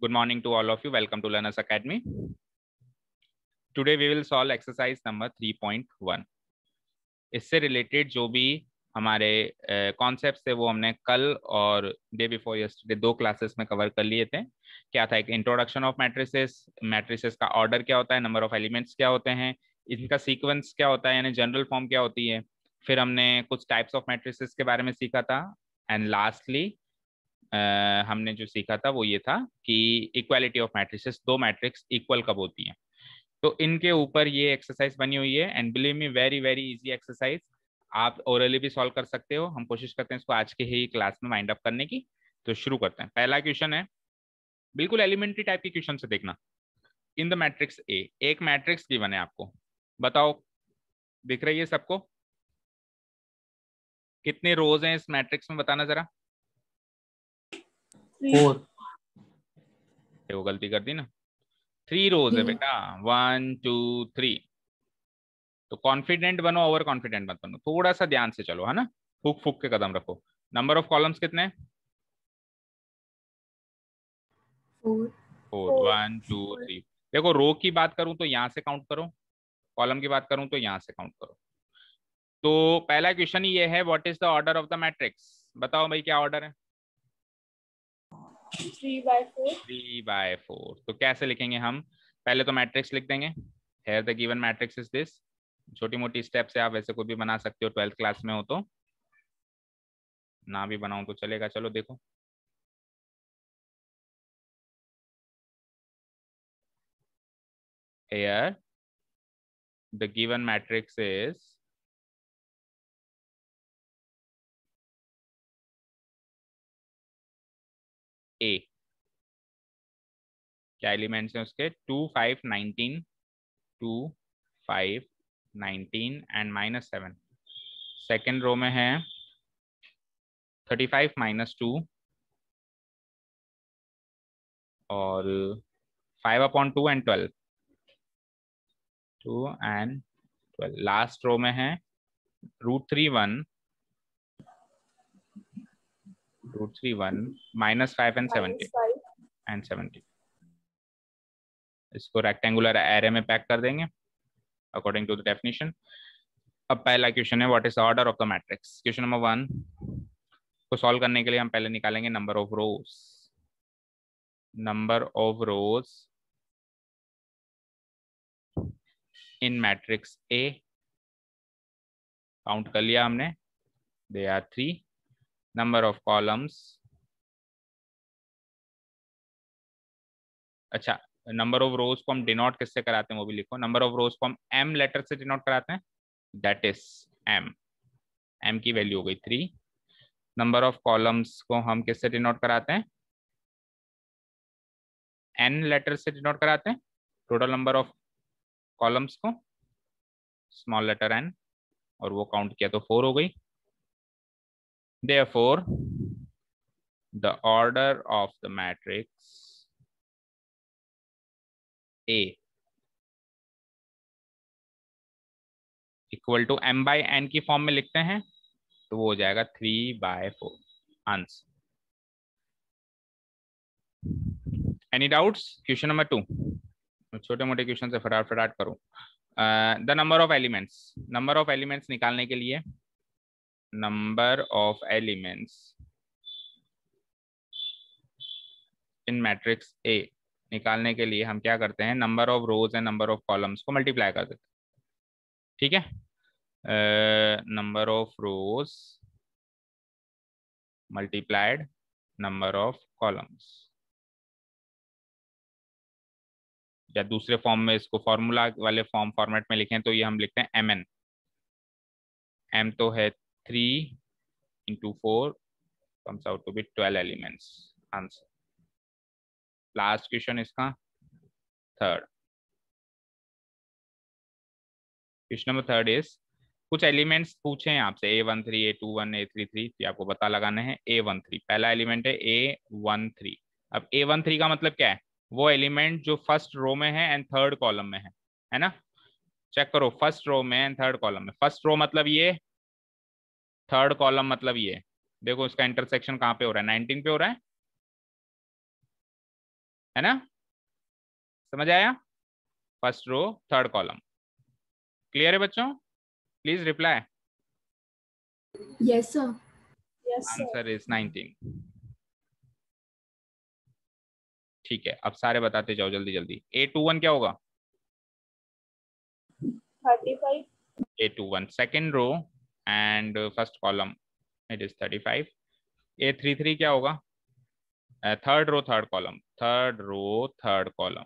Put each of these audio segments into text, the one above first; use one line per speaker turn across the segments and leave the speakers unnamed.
Good morning to all of you. Welcome to Learners Academy. Today we will solve exercise number 3.1. इससे related जो भी हमारे concepts थे वो हमने कल और डे बिफोर यस्टरडे 2 क्लासेस में कवर कर लिए थे। क्या था? एक इंट्रोडक्शन ऑफ मैट्रिसेस, मैट्रिसेस का ऑर्डर क्या होता है, नंबर ऑफ एलिमेंट्स क्या होते हैं, इनका सीक्वेंस क्या होता है, यानी जनरल फॉर्म क्या होती है। फिर हमने कुछ टाइप्स ऑफ मैट्रिसेस के बारे में सीखा था एंड लास्टली हमने जो सीखा था वो ये था कि equality of matrices, 2 matrix equal कब होती हैं। तो इनके ऊपर ये एक्सरसाइज बनी हुई है and believe me very very easy exercise. आप ओरली भी सॉल्व कर सकते हो। हम कोशिश करते हैं इसको आज के ही क्लास में वाइंड अप करने की। तो शुरू करते हैं। पहला क्वेश्चन है, बिल्कुल एलिमेंट्री टाइप के क्वेश्चन से देखना। इन द मैट्रिक्स ए, एक मैट्रिक्स गिवन है आपको, बताओ दिख रही है सबको? कितने रोज हैं इस मैट्रिक्स में, बताना जरा।
4।
वो गलती कर दी ना, 3 रोज है बेटा, 1 2 3। तो कॉन्फिडेंट बनो, ओवर कॉन्फिडेंट मत बनो, थोड़ा सा ध्यान से चलो, है ना। फूक फूक के कदम रखो। नंबर ऑफ कॉलम्स कितने? 4 1 2 3। देखो, रो की बात करूं तो यहां से काउंट करो, कॉलम की बात करूं तो यहां से काउंट करो। तो पहला क्वेश्चन ये है, what is the order of the matrix? बताओ भाई, क्या ऑर्डर है? 3/4। तो कैसे लिखेंगे हम? पहले तो मैट्रिक्स लिख देंगे। Here the given matrix is this. छोटी मोटी स्टेप से आप वैसे कोई भी बना सकते हो, 12th क्लास में हो तो। ना भी बनाऊं तो चलेगा, चलो देखो। Here the given matrix is A। क्या एलिमेंट्स हैं उसके? 2 5 19, 2 5 19 एंड -7। सेकेंड रो में है 35 -2 और 5/2 एंड 12, 2 एंड 12। लास्ट रो में है √3 1 -5 एंड 70 इसको रेक्टेंगुलर एरे में पैक कर देंगे अकॉर्डिंग टू द डेफिनेशन। अब पहला क्वेश्चन है, what is the order of the matrix. Question number 1 को सॉल्व करने के लिए हम पहले निकालेंगे number of rows. Number of rows in matrix A, count कर लिया हमने, they are 3। Number of columns, अच्छा नंबर ऑफ रोज को हम डिनोट किससे कराते हैं वो भी लिखो। नंबर ऑफ रोज को हम m लेटर से डिनोट कराते हैं, दैट इज m की वैल्यू हो गई 3। नंबर ऑफ कॉलम्स को हम किससे डिनोट कराते हैं? n लेटर से डिनोट कराते हैं। टोटल नंबर ऑफ कॉलम्स को स्मॉल लेटर n, और वो काउंट किया तो 4 हो गई। Therefore the order of the matrix A equal to m/n की फॉर्म में लिखते हैं तो वो हो जाएगा 3/4 answer. Any doubts? Question number 2, छोटे मोटे क्वेश्चन से फटाफट फटाफट करो। The number of elements, number of elements निकालने के लिए, number of elements in matrix ए निकालने के लिए हम क्या करते हैं? Number of rose and number of columns को मल्टीप्लाई कर देते हैं। ठीक है, number of rose multiplied number of columns, या दूसरे फॉर्म में इसको फॉर्मूला वाले फॉर्मेट में लिखें तो ये हम लिखते हैं mn। m तो है 3 × 4 comes out to be 12 elements answer. Last question इसका, थर्ड। क्वेश्चन नंबर 3 इज, कुछ एलिमेंट्स पूछे हैं आपसे A13 A21 A33, तो आपको पता लगाना है A13। पहला एलिमेंट है A13। अब A13 का मतलब क्या है? वो एलिमेंट जो फर्स्ट रो में है एंड थर्ड कॉलम में है ना। चेक करो, फर्स्ट रो में एंड थर्ड कॉलम में। फर्स्ट रो मतलब ये, थर्ड कॉलम मतलब ये। देखो इसका इंटरसेक्शन कहाँ पे हो रहा है? 19 पे हो रहा है। है ना, समझ आया? First row third column, clear है बच्चों? Please reply.
Yes sir.
Answer is 19। ठीक है, अब सारे बताते जाओ जल्दी जल्दी। A21 क्या होगा?
35।
A21 second row and first column, it is 35। A33 क्या होगा? Third row third column, third row third column,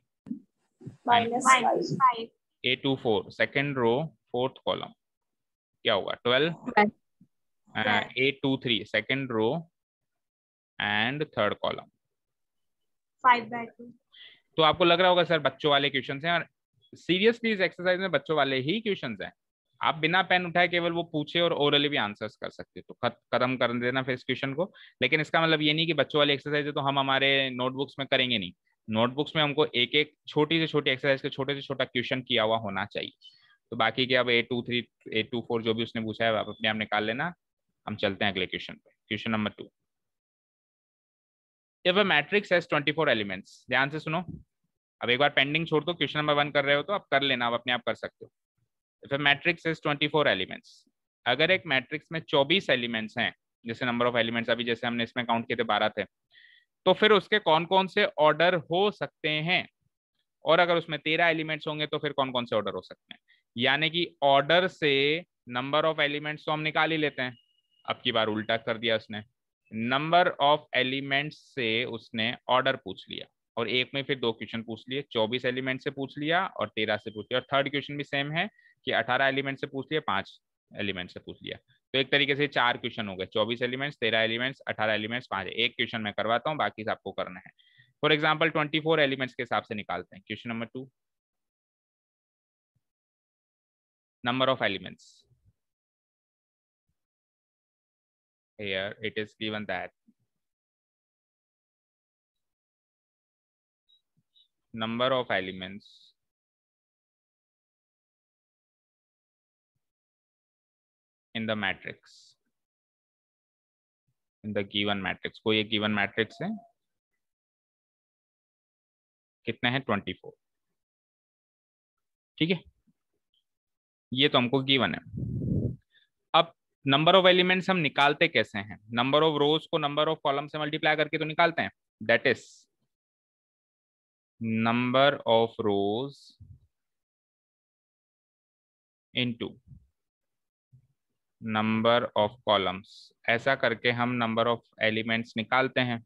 -5।
A24 second row fourth column, क्या होगा? 12। A23 second row and third column,
5/2।
तो आपको लग रहा होगा सर बच्चों वाले क्वेश्चंस हैं, और सीरियसली इस एक्सरसाइज में बच्चों वाले ही क्वेश्चंस हैं। आप बिना पेन उठाए केवल वो पूछे और ओरली भी आंसर्स कर सकते, तो खत्म कर देना फिर इस क्वेश्चन को। लेकिन इसका मतलब ये नहीं कि बच्चों वाली एक्सरसाइज है तो हम हमारे नोटबुक्स में करेंगे नहीं। नोटबुक्स में हमको एक एक छोटी से छोटी एक्सरसाइज के छोटे से छोटा क्वेश्चन किया हुआ होना चाहिए। तो बाकी के अब A23 A24 जो भी उसने पूछा है आप अपने आप निकाल लेना। हम चलते हैं अगले क्वेश्चन पे, question number 2। If a matrix has 24 elements, ध्यान से सुनो। अब एक बार पेंडिंग छोड़ दो, क्वेश्चन नंबर 1 कर रहे हो तो अब कर लेना, अब अपने आप कर सकते हो। If a matrix has 24 elements, अगर एक मैट्रिक्स में 24 एलिमेंट्स हैं, जैसे नंबर ऑफ एलिमेंट्स अभी जैसे हमने इसमें काउंट किए थे 12 थे, तो फिर उसके कौन कौन से ऑर्डर हो सकते हैं? और अगर उसमें 13 एलिमेंट्स होंगे तो फिर कौन कौन से ऑर्डर हो सकते हैं? यानी कि ऑर्डर से नंबर ऑफ एलिमेंट्स तो हम निकाल ही लेते हैं, अब की बार उल्टा कर दिया उसने, नंबर ऑफ एलिमेंट्स से उसने ऑर्डर पूछ लिया, और एक में फिर दो क्वेश्चन पूछ लिए, 24 एलिमेंट से पूछ लिया और 13 से पूछ लिया, और थर्ड क्वेश्चन भी सेम है कि 18 एलिमेंट से पूछ लिया, 5 एलिमेंट से पूछ लिया। तो एक तरीके से 4 क्वेश्चन हो गए, 24 एलिमेंट्स, 13 एलिमेंट्स, 18 एलिमेंट्स, 5। एक क्वेश्चन मैं करवाता हूँ, बाकी आपको करना है। फॉर एग्जाम्पल 24 एलिमेंट्स के हिसाब से निकालते हैं। Question number 2, number of elements, here it is given that number of elements in the matrix, in the given matrix, कोई एक given matrix है, कितने हैं? 24। ठीक है, ये तो हमको गिवन है। अब नंबर ऑफ एलिमेंट्स हम निकालते कैसे हैं? नंबर ऑफ रोज को नंबर ऑफ कॉलम से मल्टीप्लाई करके तो निकालते हैं, that is number of rose into number of columns, ऐसा करके हम नंबर ऑफ एलिमेंट्स निकालते हैं।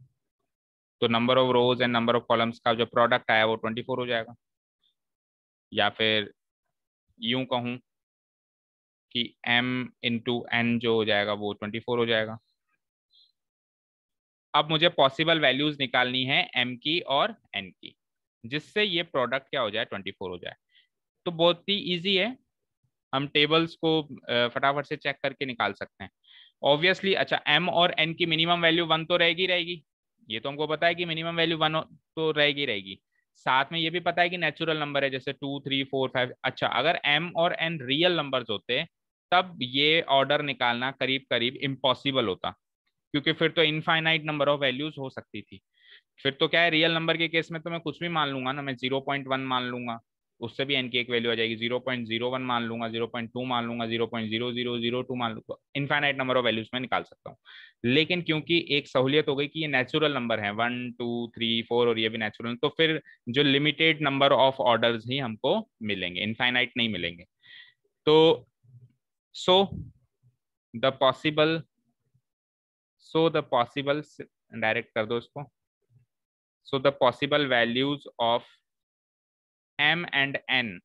तो number of rose and number of columns का जो प्रोडक्ट आया वो 24 हो जाएगा, या फिर यूं कहूं कि m इंटू एन जो हो जाएगा वो 24 हो जाएगा। अब मुझे पॉसिबल वैल्यूज निकालनी है m की और n की, जिससे ये प्रोडक्ट क्या हो जाए? 24 हो जाए। तो बहुत ही इजी है, हम टेबल्स को फटाफट से चेक करके निकाल सकते हैं ऑब्वियसली। अच्छा, m और n की मिनिमम वैल्यू 1 तो रहेगी रहेगी, ये तो हमको पता है कि मिनिमम वैल्यू 1 तो रहेगी रहेगी। साथ में ये भी पता है कि नेचुरल नंबर है, जैसे 2 3 4 5। अच्छा, अगर m और n रियल नंबर्स होते तब ये ऑर्डर निकालना करीब करीब इम्पॉसिबल होता, क्योंकि फिर तो इनफाइनाइट नंबर ऑफ वैल्यूज हो सकती थी। फिर तो क्या है, रियल नंबर के केस में तो मैं कुछ भी मान लूंगा ना, मैं 0.1 मान लूंगा, उससे भी n की एक वैल्यू आ जाएगी, 0.01 मान लूंगा, 0.2 मान लूंगा, 0.0002 मान लूंगा, इनफाइनाइट नंबर ऑफ वैल्यूज में निकाल सकता हूँ। लेकिन क्योंकि एक सहूलियत हो गई कि ये नेचुरल नंबर है, 1 2 3 4, और ये भी नेचुरल, तो फिर जो लिमिटेड नंबर ऑफ ऑर्डर्स ही हमको मिलेंगे, इनफाइनाइट नहीं मिलेंगे। तो सो द पॉसिबल डायरेक्ट कर दो इसको। So the possible values of m and n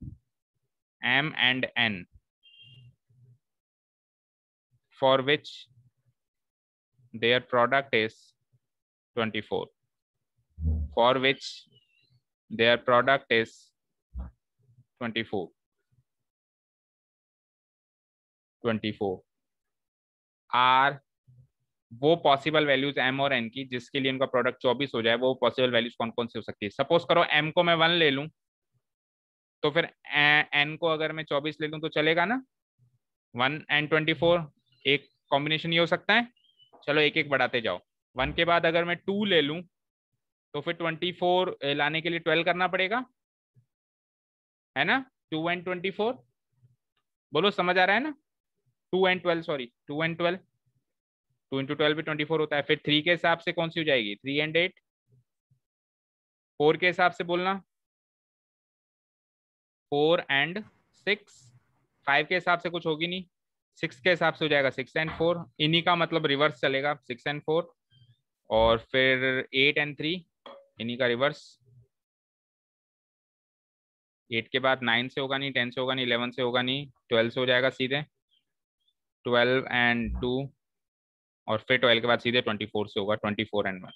for which their product is 24, for which their product is 24 are वो पॉसिबल वैल्यूज m और n की जिसके लिए इनका प्रोडक्ट 24 हो जाए। वो पॉसिबल वैल्यूज कौन कौन सी हो सकती है? सपोज करो m को मैं 1 ले लूं, तो फिर n को अगर मैं 24 ले लूं तो चलेगा ना? 1 and 24 एक कॉम्बिनेशन ये हो सकता है। चलो एक एक बढ़ाते जाओ। 1 के बाद अगर मैं 2 ले लूं तो फिर 24 लाने के लिए 12 करना पड़ेगा, है ना। 2 and 24, बोलो समझ आ रहा है ना। 2 and 12, सॉरी 2 and 12, 2 into 12 भी 24 होता है। फिर 3 के हिसाब से कौन सी हो जाएगी, 3 and 8। 4 के हिसाब से बोलना, 4 and 6। 5 के हिसाब से कुछ होगी नहीं, 6 के हिसाब से हो जाएगा 6 and 4। इन्हीं का मतलब रिवर्स चलेगा, 6 and 4। और फिर 8 and 3, इन्हीं का रिवर्स। 8 के बाद 9 से होगा नहीं, 10 से होगा नहीं, 11 से होगा नहीं, 12 से हो जाएगा सीधे, 12 and 2। और फिर 12 के बाद सीधे 24 से होगा, 24 and 1।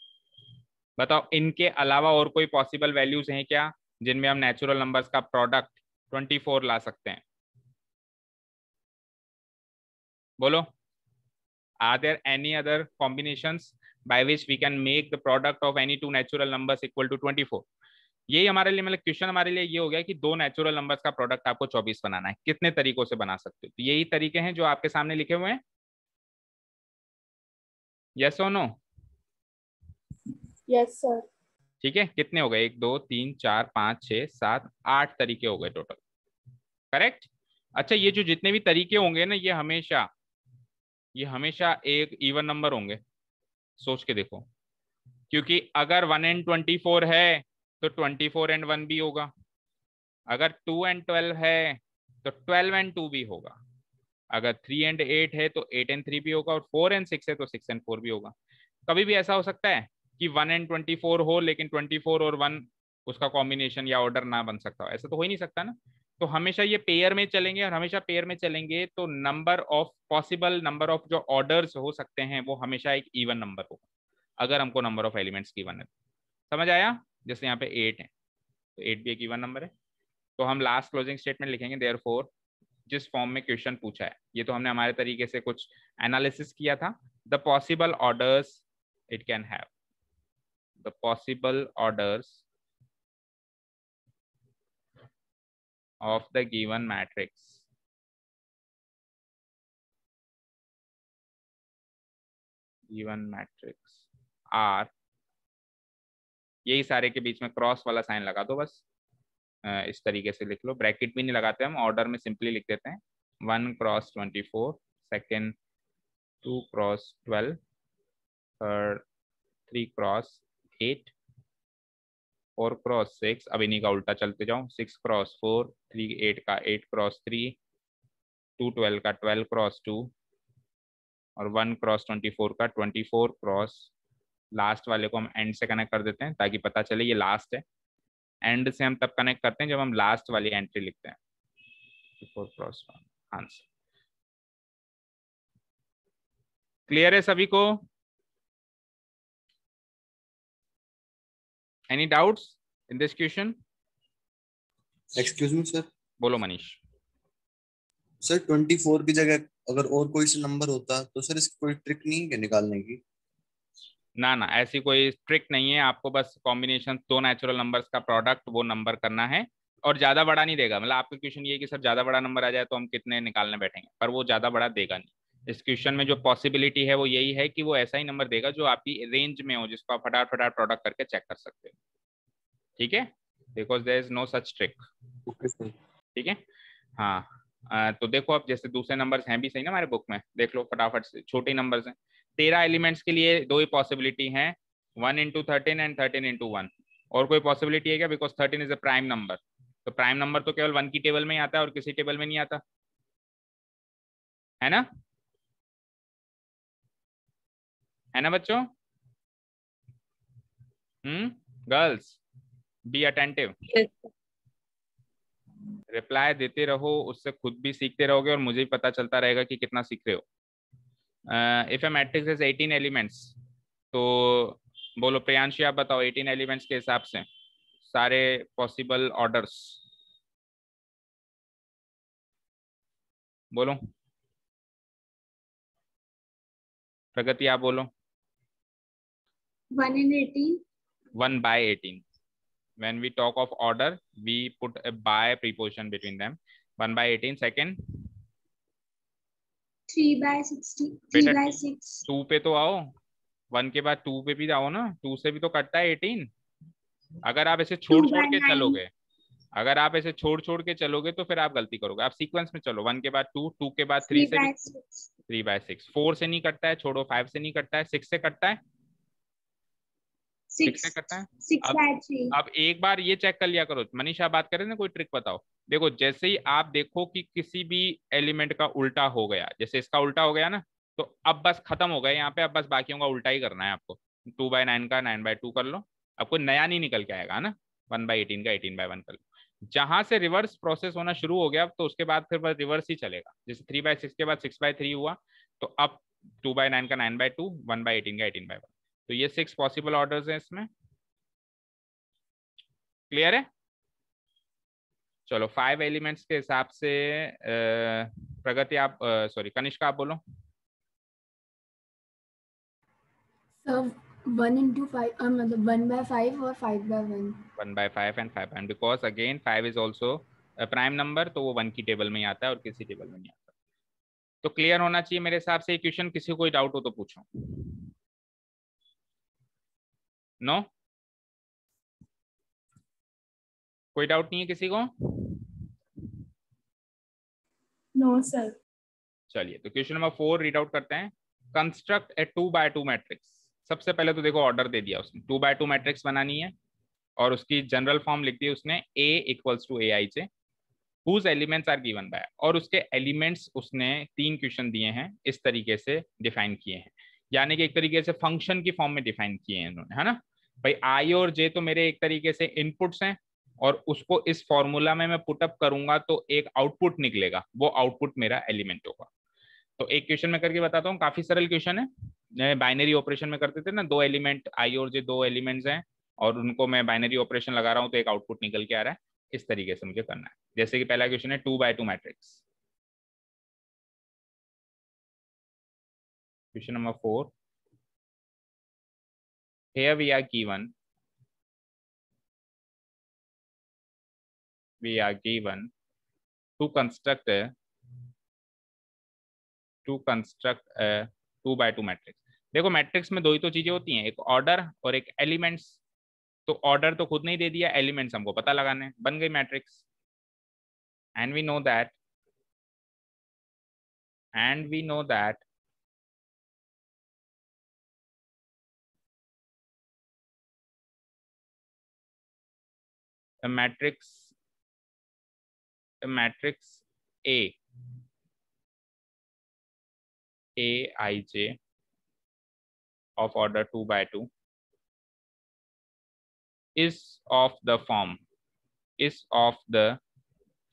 बताओ इनके अलावा और कोई पॉसिबल वैल्यूज हैं क्या जिनमें हम नेचुरल नंबर्स का प्रोडक्ट 24 ला सकते हैं, बोलो। Are there any other combinations by which we can make the product of any two natural numbers equal to 24। यही हमारे लिए मतलब क्वेश्चन हमारे लिए ये हो गया कि दो नेचुरल नंबर्स का प्रोडक्ट आपको 24 बनाना है, कितने तरीकों से बना सकते हो। तो यही तरीके हैं जो आपके सामने लिखे हुए हैं, यस और नो।
Yes sir.
ठीक है, कितने हो गए, 1 2 3 4 5 6 7 8 तरीके हो गए टोटल, करेक्ट। अच्छा, ये जो जितने भी तरीके होंगे ना, ये हमेशा एक इवन नंबर होंगे, सोच के देखो। क्योंकि अगर 1 and 24 है तो 24 and 1 भी होगा, अगर 2 and 12 है तो 12 and 2 भी होगा, अगर 3 and 8 है तो 8 and 3 भी होगा, और 4 and 6 है तो 6 and 4 भी होगा। कभी भी ऐसा हो सकता है कि 1 and 24 हो लेकिन 24 और 1 उसका कॉम्बिनेशन या ऑर्डर ना बन सकता हो, ऐसा तो हो ही नहीं सकता ना। तो हमेशा ये पेयर में चलेंगे, और हमेशा पेयर में चलेंगे तो number of possible number of जो ऑर्डर्स हो सकते हैं वो हमेशा एक इवन नंबर होगा, अगर हमको नंबर ऑफ एलिमेंट्स गिवन है। समझ आया। जैसे यहाँ पे 8 है तो 8 भी एक इवन नंबर है। तो हम लास्ट क्लोजिंग स्टेटमेंट लिखेंगे, देयरफॉर जिस फॉर्म में क्वेश्चन पूछा है, ये तो हमने हमारे तरीके से कुछ एनालिसिस किया था। The possible orders it can have, the possible orders of the given matrix are, यही सारे के बीच में क्रॉस वाला साइन लगा दो बस, इस तरीके से लिख लो, ब्रैकेट भी नहीं लगाते हम, ऑर्डर में सिंपली लिख देते हैं। 1 cross 24, second 2 cross 12, third 3 cross 8, 4 cross 6, अब इन्हीं का उल्टा चलते जाओ, 6 क्रॉस 4, 3 8 का 8 क्रॉस 3, 2 12 का 12 क्रॉस 2, और 1 क्रॉस 24 का 24 क्रॉस, लास्ट वाले को हम एंड से कनेक्ट कर देते हैं ताकि पता चले ये लास्ट है। एंड से हम तब कनेक्ट करते हैं जब हम लास्ट वाली एंट्री लिखते हैं, 4 क्रॉस 1 आंसर। क्लियर है सभी को। Any doubts in this question.
Excuse me sir.
बोलो मनीष।
सर 24 की जगह अगर और कोई सा नंबर होता तो सर इसकी कोई ट्रिक नहीं है निकालने की?
ना ना, ऐसी कोई ट्रिक नहीं है, आपको बस कॉम्बिनेशन दो नेचुरल नंबर्स का प्रोडक्ट वो नंबर करना है, और ज्यादा बड़ा नहीं देगा। मतलब आपका क्वेश्चन ये है कि सर ज्यादा बड़ा नंबर आ जाए तो हम कितने निकालने बैठेंगे, पर वो ज्यादा बड़ा देगा नहीं। इस क्वेश्चन में जो पॉसिबिलिटी है वो यही है कि वो ऐसा ही नंबर देगा जो आपकी रेंज में हो, जिसको आप फटाफट फटाफट प्रोडक्ट करके चेक कर सकते हो। ठीक है, because there is no such trick.
Okay sir.
ठीक है, हाँ। तो देखो अब जैसे दूसरे नंबर्स हैं भी सही ना हमारे बुक में, देख लो फटाफट से, छोटे नंबर्स हैं। 13 एलिमेंट्स के लिए दो ही पॉसिबिलिटी हैं, 1 into 13 एंड 13 into 1। और कोई पॉसिबिलिटी है क्या, because 13 is a prime number. तो प्राइम नंबर तो केवल 1 की टेबल में ही आता है और किसी टेबल में नहीं आता, है ना, है ना बच्चों। गर्ल्स बी अटेंटिव, रिप्लाई देते रहो, उससे खुद भी सीखते रहोगे और मुझे भी पता चलता रहेगा कि कितना सीख रहे हो। If A matrix is 18 elements, तो बोलो प्रियांशी आप बताओ 18 एलिमेंट्स के हिसाब से सारे पॉसिबल ऑर्डर्स बोलो। प्रगति आप बोलो।
1 in 18,
1 by 18, when we talk of order we put a by preposition between them। 1 by 18, second
3 by 60, 3
बेटा
by 6,
2 पे तो आओ, 1 के बाद 2 पे भी आओ ना, 2 से भी तो कटता है 18। अगर आप ऐसे छोड़
2
छोड़
by
के
9.
चलोगे, अगर आप ऐसे छोड़ छोड़ के चलोगे तो फिर आप गलती करोगे। आप सीक्वेंस में चलो, 1 के बाद 2, 2 के बाद 3
3
से भी,
by 6.
3/6। 4 से नहीं कटता है, छोड़ो। 5 से नहीं कटता है, 6 से कटता है, 6 से
6.
कटता है।
6
अब
by 3.
अब एक बार ये चेक कर लिया करो। मनीषा बात कर रहे थे ना, कोई ट्रिक बताओ। देखो जैसे ही आप देखो कि किसी भी एलिमेंट का उल्टा हो गया, जैसे इसका उल्टा हो गया ना, तो अब बस खत्म हो गया यहाँ पे। अब बस बाकियों का उल्टा ही करना है आपको। 2/9 का 9/2 कर लो, आपको नया नहीं निकल के आएगा ना। 1/18 का 18/1 कर लो। जहां से रिवर्स प्रोसेस होना शुरू हो गया, तो उसके बाद फिर बस रिवर्स ही चलेगा। जैसे 3/6 के बाद 6/3 हुआ, तो अब 2/9 का 9/2, 1/18 का 18/1। तो ये 6 पॉसिबल ऑर्डर्स हैं इसमें। क्लियर है? चलो 5 एलिमेंट्स के हिसाब से प्रगति आप, सॉरी कनिष्का आप बोलो।
सर 1 into 5 मतलब 1/5 और 5/1.
1/5 and 5/1, because again 5 is also prime number, तो वो 1 की टेबल में ही आता है और किसी टेबल में नहीं आता। तो क्लियर होना चाहिए मेरे हिसाब से। क्वेश्चन किसी को कोई डाउट हो तो पूछो। नो, कोई डाउट नहीं है किसी को?
No, sir.
चलिए तो क्वेश्चन नंबर 4 रीड आउट करते हैं। कंस्ट्रक्ट ए 2x2 मैट्रिक्स। सबसे पहले तो देखो ऑर्डर दे दिया उसने, 2x2 मैट्रिक्स बनानी है और उसकी जनरल फॉर्म लिख दी उसने, A equals to Aij whose elements are given by, और उसके एलिमेंट्स उसने 3 क्वेश्चन दिए हैं, इस तरीके से डिफाइन किए हैं। यानी कि एक तरीके से फंक्शन की फॉर्म में डिफाइन किए हैं इन्होंने, है ना भाई। I और J तो मेरे एक तरीके से इनपुट्स हैं, और उसको इस फॉर्मूला में मैं पुटअप करूंगा तो एक आउटपुट निकलेगा, वो आउटपुट मेरा एलिमेंट होगा। तो एक क्वेश्चन में करके बताता हूँ, काफी सरल क्वेश्चन है। बाइनरी ऑपरेशन में करते थे ना, 2 एलिमेंट I और J, 2 एलिमेंट्स हैं और उनको मैं बाइनरी ऑपरेशन लगा रहा हूँ तो एक आउटपुट निकल के आ रहा है। इस तरीके से मुझे करना है। जैसे कि पहला क्वेश्चन है 2x2 matrix. Question number 4, here we are given to construct a 2x2 matrix. देखो मैट्रिक्स में दो ही तो चीजें होती हैं, एक ऑर्डर और एक एलिमेंट्स। तो ऑर्डर तो खुद नहीं दे दिया, एलिमेंट्स हमको पता लगाने, बन गई matrix. And we know that a matrix Aij of order 2x2 is of the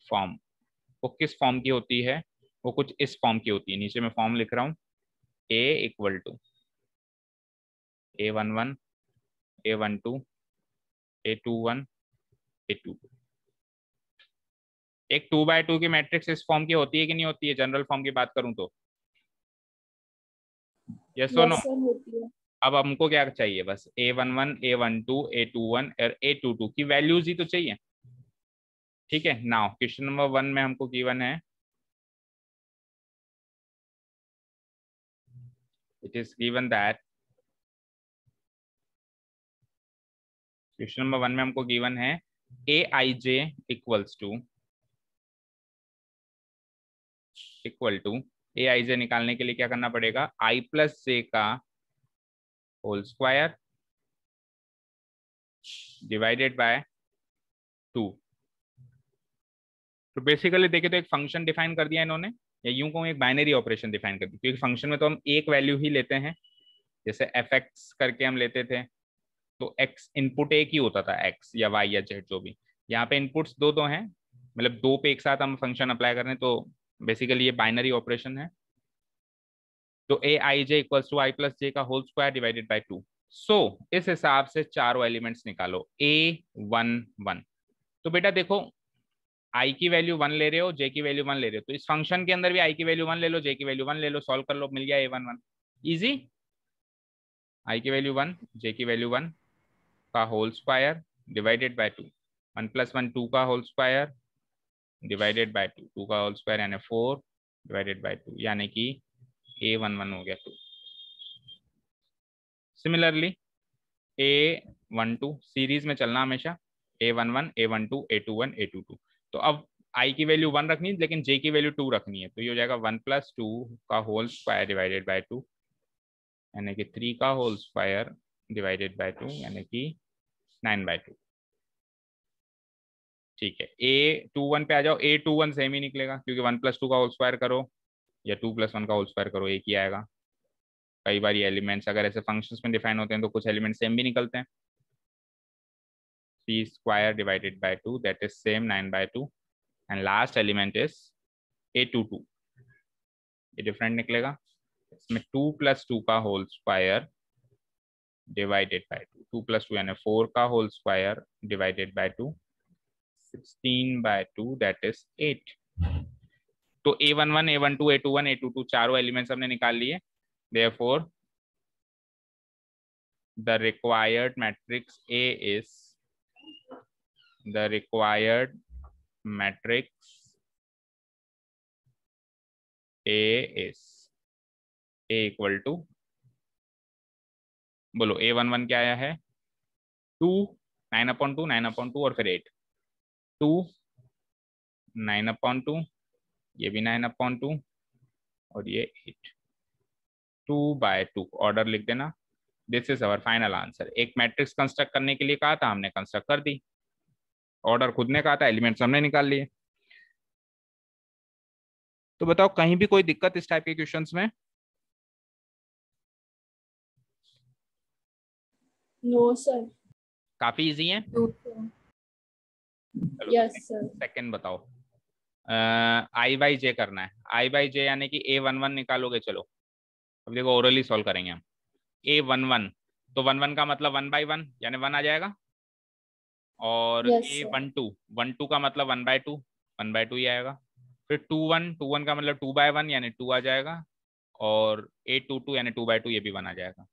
form वो किस फॉर्म की होती है? वो कुछ इस फॉर्म की होती है। नीचे मैं फॉर्म लिख रहा हूँ, A equal to A11 A12 A21 A22। एक 2x2 की मैट्रिक्स इस फॉर्म की होती है कि नहीं होती है? जनरल फॉर्म की बात करूं तो यस और नो?
Yes, sir, होती है.
अब हमको क्या चाहिए? बस A11 A12 A21 और A22 की वैल्यूज ही तो चाहिए। ठीक है। नाउ क्वेश्चन नंबर 1 में हमको गिवन है, it is given that, question number 1 में हमको गिवन है Aij इक्वल टू Aij निकालने के लिए क्या करना पड़ेगा? I प्लस जे का होल स्क्वायर डिवाइडेड बाय 2। तो बेसिकली देखे तो एक फंक्शन डिफाइन कर दिया इन्होंने, या यूं कहूं एक बाइनरी ऑपरेशन डिफाइन कर दी। क्योंकि फंक्शन में तो हम एक वैल्यू ही लेते हैं, जैसे fx करके हम लेते थे, तो x इनपुट एक ही होता था, x या y या z जो भी। यहाँ पे इनपुट्स दो दो हैं, मतलब दो पे एक साथ हम फंक्शन अप्लाई कर रहे हैं, तो बेसिकली ये बाइनरी ऑपरेशन है। तो Aij equals to I plus J का whole square divided by 2। So इस हिसाब से चारों एलिमेंट्स निकालो A11। तो बेटा देखो, I की वैल्यू 1 ले रहे हो, J की वैल्यू 1 ले रहे हो, तो इस फंक्शन के अंदर भी I की वैल्यू 1 ले लो, J की वैल्यू 1 ले लो, सॉल्व कर लो, मिल गया A11। इजी। I की वैल्यू 1, J की वैल्यू 1 का होल स्क्वायर डिवाइडेड बाय 2, 1 + 1 2 का होल स्क्वायर डिवाइडेड बाय 2, 2 का होल स्क्वायर यानी 4 डिवाइडेड बाय 2, यानी कि A11 हो गया 2। सिमिलरली A12 A12 सीरीज में चलना हमेशा, A11 A12 A21 A22। तो अब I की वैल्यू 1 रखनी है लेकिन J की वैल्यू 2 रखनी है, तो ये हो जाएगा 1 + 2 का होल स्क्वायर डिवाइडेड बाय 2, यानी कि 3 का होल स्क्वायर डिवाइडेड बाय 2, यानी कि 9/2। ठीक है, A21 पे आ जाओ। A21 सेम ही निकलेगा क्योंकि 1 + 2 का होल स्क्वायर करो या 2 + 1 का होल स्क्वायर करो एक ही आएगा। कई बार ये एलिमेंट्स अगर ऐसे फंक्शंस में डिफाइन होते हैं तो कुछ एलिमेंट सेम भी निकलते हैं। 3 square divided by 2 that is same 9/2 and last element is A22, ये डिफरेंट निकलेगा। इसमें 2 + 2 का होल स्क्वायर डिवाइडेड बाय 2, 2 + 2 यानी 4 का whole square divided by 2, 16/2 that is 8। तो A11 A12 A21 A22 चारों एलिमेंट्स हमने निकाल लिए। Therefore the required matrix A is the required matrix A is A equal to, बोलो A11 क्या आया है 2, 9/2 9/2 और फिर 8, 2 9/2, ये भी 9/2 और ये 8, 2/2 ऑर्डर लिख देना। This is our final answer. एक मैट्रिक्स कंस्ट्रक्ट करने के लिए कहा था, हमने कंस्ट्रक्ट कर दी। ऑर्डर खुद ने कहा था, एलिमेंट्स हमने निकाल लिए। तो बताओ कहीं भी कोई दिक्कत इस टाइप के क्वेश्चंस में?
No sir.
काफी इजी है।
Yes sir.
सेकंड बताओ। I/J करना है। I/J यानी कि A11 निकालोगे। चलो अब देखो ओरली सॉल्व करेंगे हम। A11 तो 1 का मतलब 1/1 यानी 1 आ जाएगा, और
Yes, sir.
A12 का मतलब 1/2 ही आएगा। फिर 21 का मतलब 2/1 यानी 2 आ जाएगा, और A22 यानी 2/2 ये भी 1 आ जाएगा।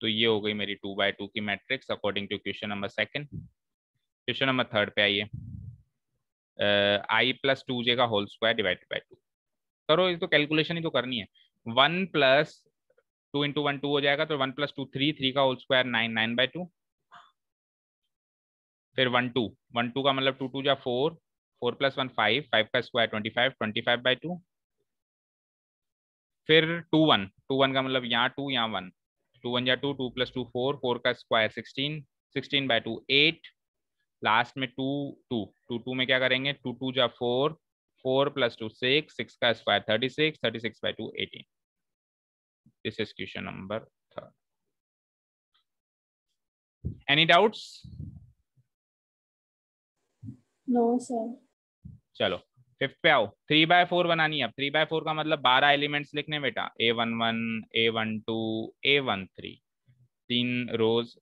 तो ये हो गई मेरी 2/2 की matrix according to question number second. Question number third पे आइए। I + 2J का होल स्क्वायर डिवाइडेड बाय 2 करो। ये तो कैलकुलेशन ही तो करनी है। 1 + 2 × 1 2 हो जाएगा, तो 1 + 2 3, 3 का होल स्क्वायर 9, 9/2। फिर 1 2 का मतलब 2 2 जा 4, 4 + 1 5, 5 का स्क्वायर 25, 25/2। फिर 2 1 का मतलब यहाँ 2 यहाँ 1, 2 1 जा 2, 2 + 2 4, 4 का स्क्वायर 16, 16/2 8। लास्ट में 2 2 2 2 में क्या करेंगे, 2 2 जा 4, 4 + 2 6, 6 का square 36, 36/2 18। This is question number third. Any doubts?
No sir.
चलो फिफ्थ पे आओ। 3/4 बनानी है। अब 3/4 का मतलब 12 एलिमेंट्स लिखने बेटा। A11 A12 A13, 3 रोज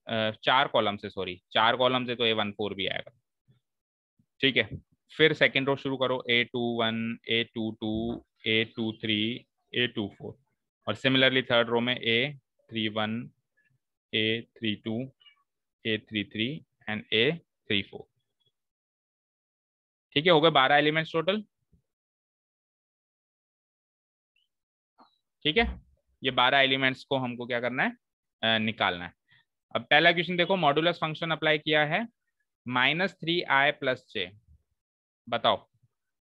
4 कॉलम से, सॉरी 4 कॉलम से, तो A14 भी आएगा। ठीक है, फिर सेकेंड रो शुरू करो। A21 A22 A23 A24, और सिमिलरली थर्ड रो में A31 A32 A33 and A34। ठीक है, हो गए 12 एलिमेंट्स टोटल। ठीक है, ये 12 एलिमेंट्स को हमको क्या करना है, निकालना है। अब पहला क्वेश्चन देखो, मॉडुलस फंक्शन अप्लाई किया है -3i + j। बताओ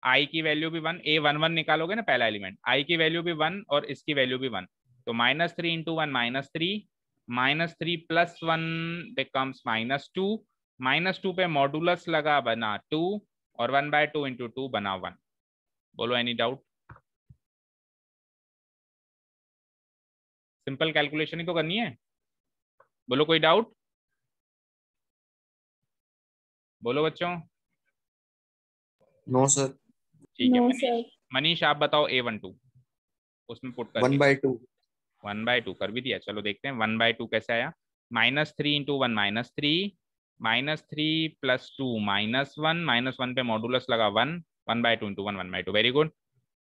i की वैल्यू भी 1, A11 निकालोगे ना पहला एलिमेंट, i की वैल्यू भी 1 और इसकी वैल्यू भी 1, तो -3 × 1 -3, -3 + 1 बिकम्स -2, -2 पे मॉडुलस लगा बना 2, और 1/2 × 2 बना 1। बोलो एनी डाउट? सिंपल कैलकुलेशन ही तो करनी है। बोलो कोई डाउट? बोलो बच्चों।
No sir.
ठीक है
नो
मनीष,
सर।
मनीष आप बताओ A12 उसमें पुट करके।
1/2।
1/2 कर भी दिया। चलो देखते हैं 1/2 कैसे आया। -3 × 1 -3, -3 + 2 -1, -1 पे मॉडुलस लगा 1, 1/2 × 1 1/2। Very good.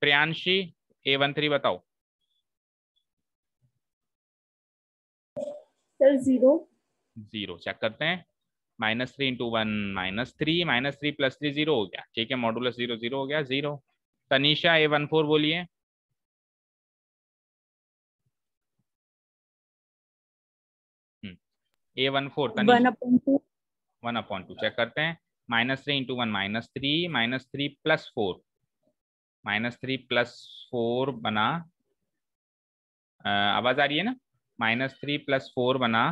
प्रियांशी A13 बताओ।
सर 0।
0 चेक करते हैं। -3 × 1 -3, -3 + 3 0 हो गया। ठीक है, मॉडुलस 0 0 हो गया 0। तनीषा A14 बोलिए। A14
1/2
1/2 चेक करते हैं। -3 इंटू 1 -3 -3 + 4 -3 + 4 बना, आवाज आ रही है ना? -3 + 4 बना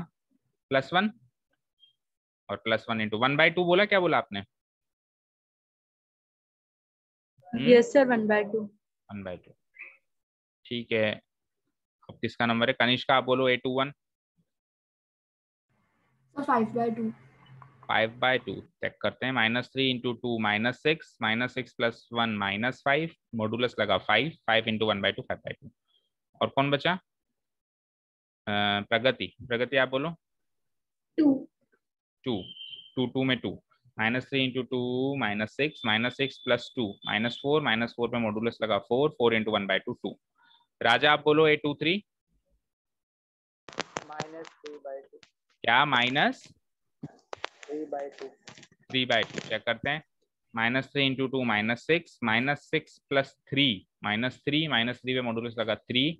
+1 और +1 इंटू 1/2 बोला, क्या बोला आपने?
यस सर 1/2
1/2 ठीक है। अब किसका नंबर है? कनिष्का आप बोलो A21।
So 5/2.
5/2 चेक करते हैं। -3 इंटू 2 -6 -6 + 1 -5 मॉडुलस लगा 5 5 इंटू 1/2 5/2। और कौन बचा? प्रगति। प्रगति आप बोलो
2
2 2 2 में 2 -3 इंटू 2 -6 -6 + 2 -4 -4 में मॉडुलस लगा 4 4 इंटू 1/2 2। राजा आप बोलो A23।
-3/2
क्या?
-3/2
3/2 चेक करते हैं। -3 इंटू 2 -6 -6 + 3 -3 -3 पे मॉडुलस लगा 3।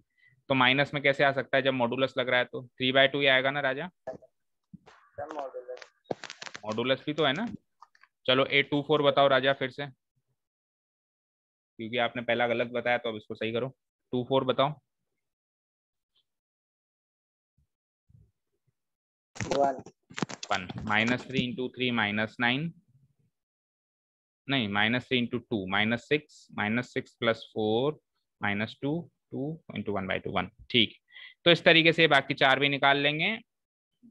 तो माइनस में कैसे आ सकता है जब मॉडुलस लग रहा है? तो 3/2 ही आएगा ना राजा?
सर मॉडुलस
मॉडुलस भी तो है ना। चलो A24 बताओ राजा फिर से, क्योंकि आपने पहला गलत बताया तो अब इसको सही करो। 24 बताओ।
1
1 -3 इंटू 3 -9 नहीं -3 इंटू 2 -6 -6 + 4 -2 2 इंटू 1/2 1 ठीक। तो इस तरीके से बाकी 4 भी निकाल लेंगे।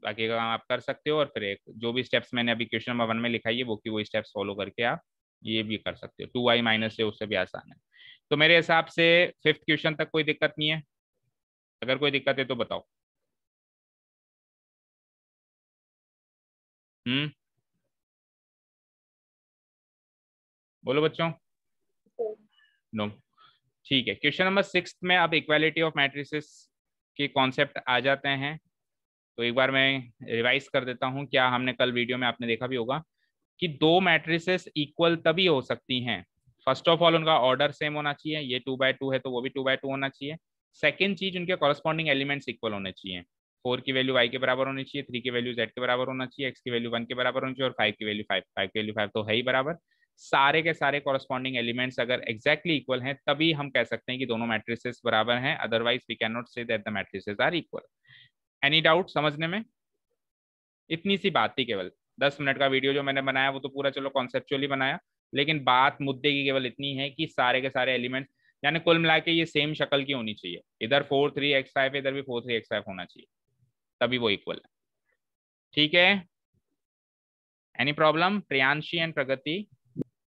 बाकी का काम आप कर सकते हो, और फिर एक जो भी स्टेप्स मैंने अभी क्वेश्चन नंबर 1 में लिखाई है वो की वो स्टेप्स फॉलो करके आप ये भी कर सकते हो। 2i माइनस से उससे भी आसान है। तो मेरे हिसाब से 5th क्वेश्चन तक कोई दिक्कत नहीं है। अगर कोई दिक्कत है तो बताओ। बोलो बच्चों। नो ठीक है। क्वेश्चन नंबर 6 में अब इक्वालिटी ऑफ मैट्रिसेस के कॉन्सेप्ट आ जाते हैं। तो एक बार मैं रिवाइज कर देता हूं। क्या हमने कल वीडियो में आपने देखा भी होगा कि दो मैट्रिसेस इक्वल तभी हो सकती हैं, फर्स्ट ऑफ ऑल उनका ऑर्डर सेम होना चाहिए। ये 2/2 है तो वो भी 2/2 होना चाहिए। सेकेंड चीज, उनके कॉरस्पॉन्डिंग एलिमेंट्स इक्वल होने चाहिए। 4 की वैल्यू y के बराबर होनी चाहिए, 3 की वैल्यू z के बराबर होना चाहिए, x की वैल्यू 1 के बराबर होनी चाहिए, और 5 की वैल्यू 5 की वैल्यू 5 तो है ही बराबर। सारे के सारे कॉरस्पॉन्डिंग एलिमेंट्स अगर एग्जैक्टली इक्वल हैं तभी हम कह सकते हैं कि दोनों मैट्रिसेस बराबर हैं, otherwise we can not say that the matrices are equal. Any doubt समझने में? इतनी सी बात थी केवल। 10 मिनट का वीडियो जो मैंने बनाया वो तो पूरा चलो कॉन्सेप्चुअली बनाया, लेकिन बात मुद्दे की केवल इतनी है कि सारे के सारे एलिमेंट्स यानी कुल मिला के ये सेम शक्ल की होनी चाहिए। इधर 4 3 x5 इधर भी 4 3 x5 होना चाहिए, तभी वो इक्वल है। ठीक है? Any problem? Priyanshi and Pragati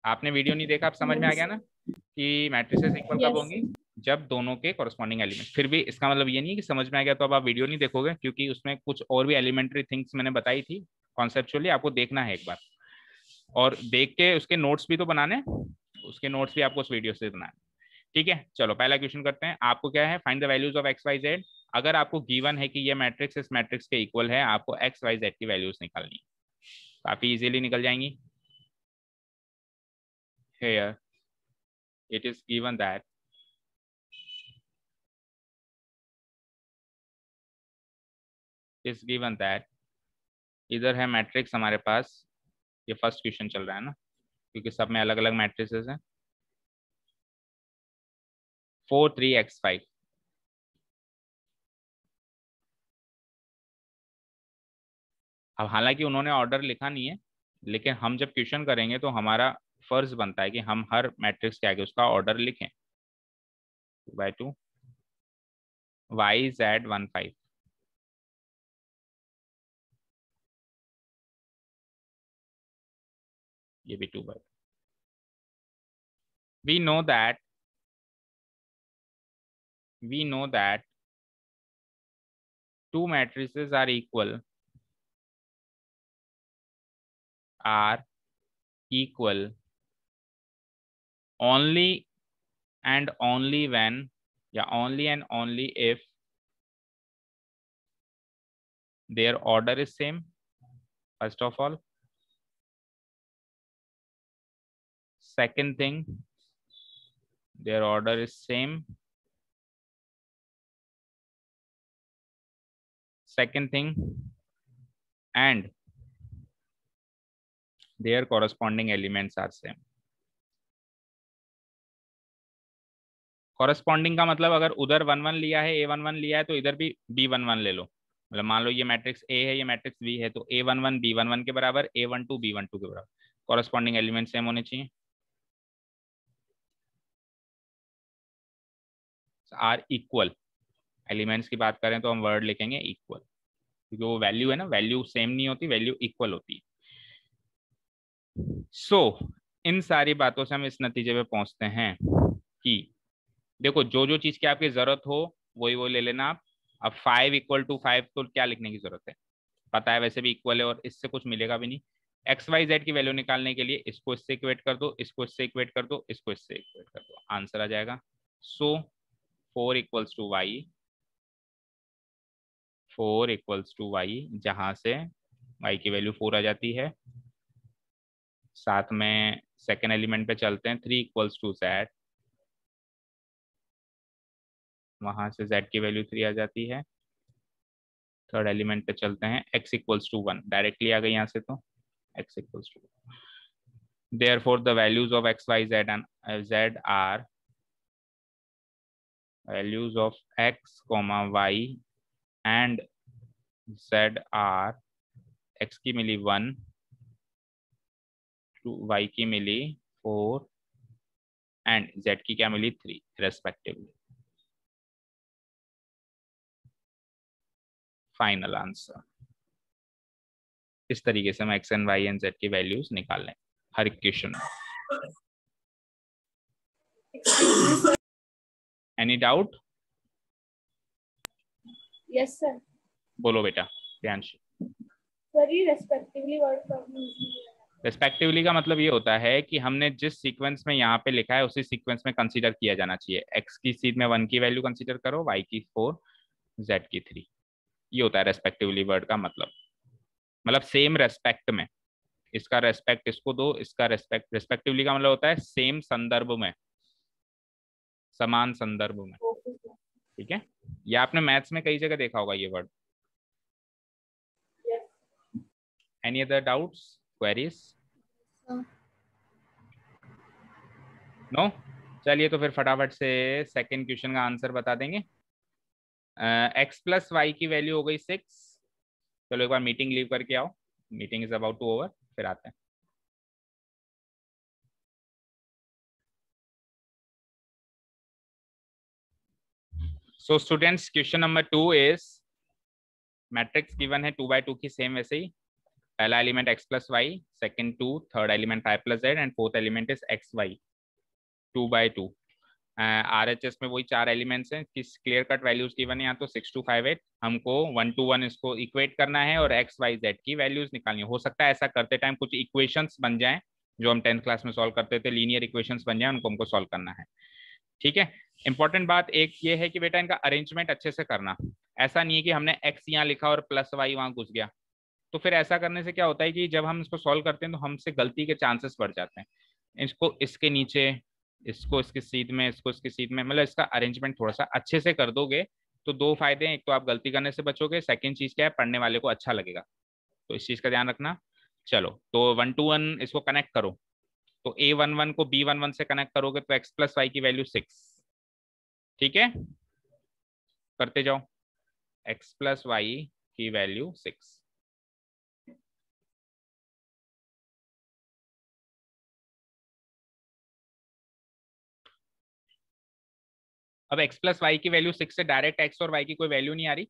आपने वीडियो नहीं देखा, आप समझ में आ गया ना कि मैट्रिसेस इक्वल कब
यस
होंगी? जब दोनों के कॉरस्पॉन्डिंग एलिमेंट। फिर भी इसका मतलब ये नहीं है कि समझ में आ गया तो अब आप वीडियो नहीं देखोगे, क्योंकि उसमें कुछ और भी एलिमेंट्री थिंग्स मैंने बताई थी कॉन्सेप्चुअली, आपको देखना है एक बार, और देख के उसके नोट्स भी तो बनाने, उसके नोट्स भी आपको उस वीडियो से बनाने। ठीक है, चलो पहला क्वेश्चन करते हैं। आपको क्या है? Find the values of x y z. अगर आपको गिवन है कि ये मैट्रिक्स इस मैट्रिक्स के इक्वल है, आपको एक्स वाई जेड की वैल्यूज निकालनी है, काफी इजीली निकल जाएंगी। Here it is given that इधर है मैट्रिक्स हमारे पास, ये फर्स्ट क्वेश्चन चल रहा है ना क्योंकि सब में अलग अलग मैट्रिसेस हैं। 4 3 x5 अब हालांकि उन्होंने ऑर्डर लिखा नहीं है, लेकिन हम जब क्वेश्चन करेंगे तो हमारा फर्ज बनता है कि हम हर मैट्रिक्स के आगे उसका ऑर्डर लिखें। 2/2 y z 1 5 ये भी 2/2। we know that two matrices are equal only and only when, only and only if their order is same, first of all. Second thing, their order is same. Second thing, and their corresponding elements are same. Corresponding का मतलब अगर उधर 1 1 लिया है, A11 लिया है, तो इधर भी B11 ले लो। मतलब मान लो ये मैट्रिक्स A है, ये मैट्रिक्स B है, तो A11 B11 के बराबर, A12 B12 के बराबर। कॉरेस्पॉन्डिंग एलिमेंट सेम होने चाहिए। आर इक्वल, एलिमेंट्स की बात करें तो हम वर्ड लिखेंगे इक्वल, क्योंकि वो वैल्यू है ना, वैल्यू सेम नहीं होती, वैल्यू इक्वल होती है। सो इन सारी बातों से हम इस नतीजे पे पहुंचते हैं कि देखो जो जो चीज की आपकी जरूरत हो वही वो ले लेना आप। अब 5 = 5 तो क्या लिखने की जरूरत है, पता है वैसे भी इक्वल है और इससे कुछ मिलेगा भी नहीं। एक्स वाई जेड की वैल्यू निकालने के लिए इसको इससे इक्वेट कर दो, इसको इससे इक्वेट कर दो, इसको इससे इक्वेट कर दो, आंसर आ जाएगा। सो 4 = y, 4 = y, जहां से y की वैल्यू 4 आ जाती है। साथ में सेकेंड एलिमेंट पे चलते हैं, 3 = z, वहां से z की वैल्यू 3 आ जाती है। थर्ड एलिमेंट पे चलते हैं, x = 1, डायरेक्टली आ गई यहाँ से, तो x = 1। Therefore the values of x, y, z and z are values of x, y and z are x की मिली 1, y की मिली 4 एंड z की क्या मिली 3 रेस्पेक्टिवली। Final answer. इस तरीके से हम x and y and z की वैल्यूज निकाल लें हर इक्वेशन में। Any doubt?
Yes sir.
बोलो बेटा प्रियांश।
सर ये रेस्पेक्टिवली वर्ड प्रॉब्लम है।
रेस्पेक्टिवली का मतलब ये होता है कि हमने जिस सीक्वेंस में यहाँ पे लिखा है उसी सीक्वेंस में कंसीडर किया जाना चाहिए। x की सीध में 1 की वैल्यू कंसीडर करो, y की 4, z की 3। ये होता है रेस्पेक्टिवली वर्ड का मतलब सेम रेस्पेक्ट में। इसका रेस्पेक्ट इसको दो, इसका रेस्पेक्ट, रेस्पेक्टिवली का मतलब होता है सेम संदर्भ में, समान संदर्भ में। ठीक है, ये आपने मैथ्स में कई जगह देखा होगा ये word. Any other doubts, queries? No? चलिए तो फिर फटाफट से सेकंड क्वेश्चन का आंसर बता देंगे। x + y की वैल्यू हो गई 6। चलो एक बार मीटिंग लीव करके आओ, meeting is about to over, फिर आते हैं। So students question number 2 is, matrix given है 2x2 की, सेम वैसे ही। पहला element x + y, second 2, third element 5 + z and fourth element is xy, 2x2। RHS में वही 4 एलिमेंट्स हैं। किस क्लियर कट वैल्यूज गिवन है यहाँ, तो 6 2 5 8। हमको 1 to 1 इसको इक्वेट करना है और x y z की वैल्यूज निकालनी है। हो सकता है ऐसा करते टाइम कुछ इक्वेशंस बन जाएं जो हम 10th क्लास में सॉल्व करते थे, लीनियर इक्वेशंस बन जाए, उनको हमको सॉल्व करना है। ठीक है, इंपॉर्टेंट बात एक ये है कि बेटा इनका अरेंजमेंट अच्छे से करना। ऐसा नहीं है कि हमने x यहाँ लिखा और +y वहां घुस गया, तो फिर ऐसा करने से क्या होता है कि जब हम इसको सॉल्व करते हैं तो हमसे गलती के चांसेस बढ़ जाते हैं। इसको इसके नीचे, इसको इसकी सीध में, इसको इसकी सीध में, मतलब इसका अरेंजमेंट थोड़ा सा अच्छे से कर दोगे तो 2 फायदे हैं। एक तो आप गलती करने से बचोगे, सेकंड चीज क्या है, पढ़ने वाले को अच्छा लगेगा, तो इस चीज का ध्यान रखना। चलो तो 1 to 1 इसको कनेक्ट करो, तो A11 को B11 से कनेक्ट करोगे तो x + y की वैल्यू 6। ठीक है, करते जाओ, x + y की वैल्यू 6। अब x + y की वैल्यू 6 से डायरेक्ट x और y की कोई वैल्यू नहीं आ रही,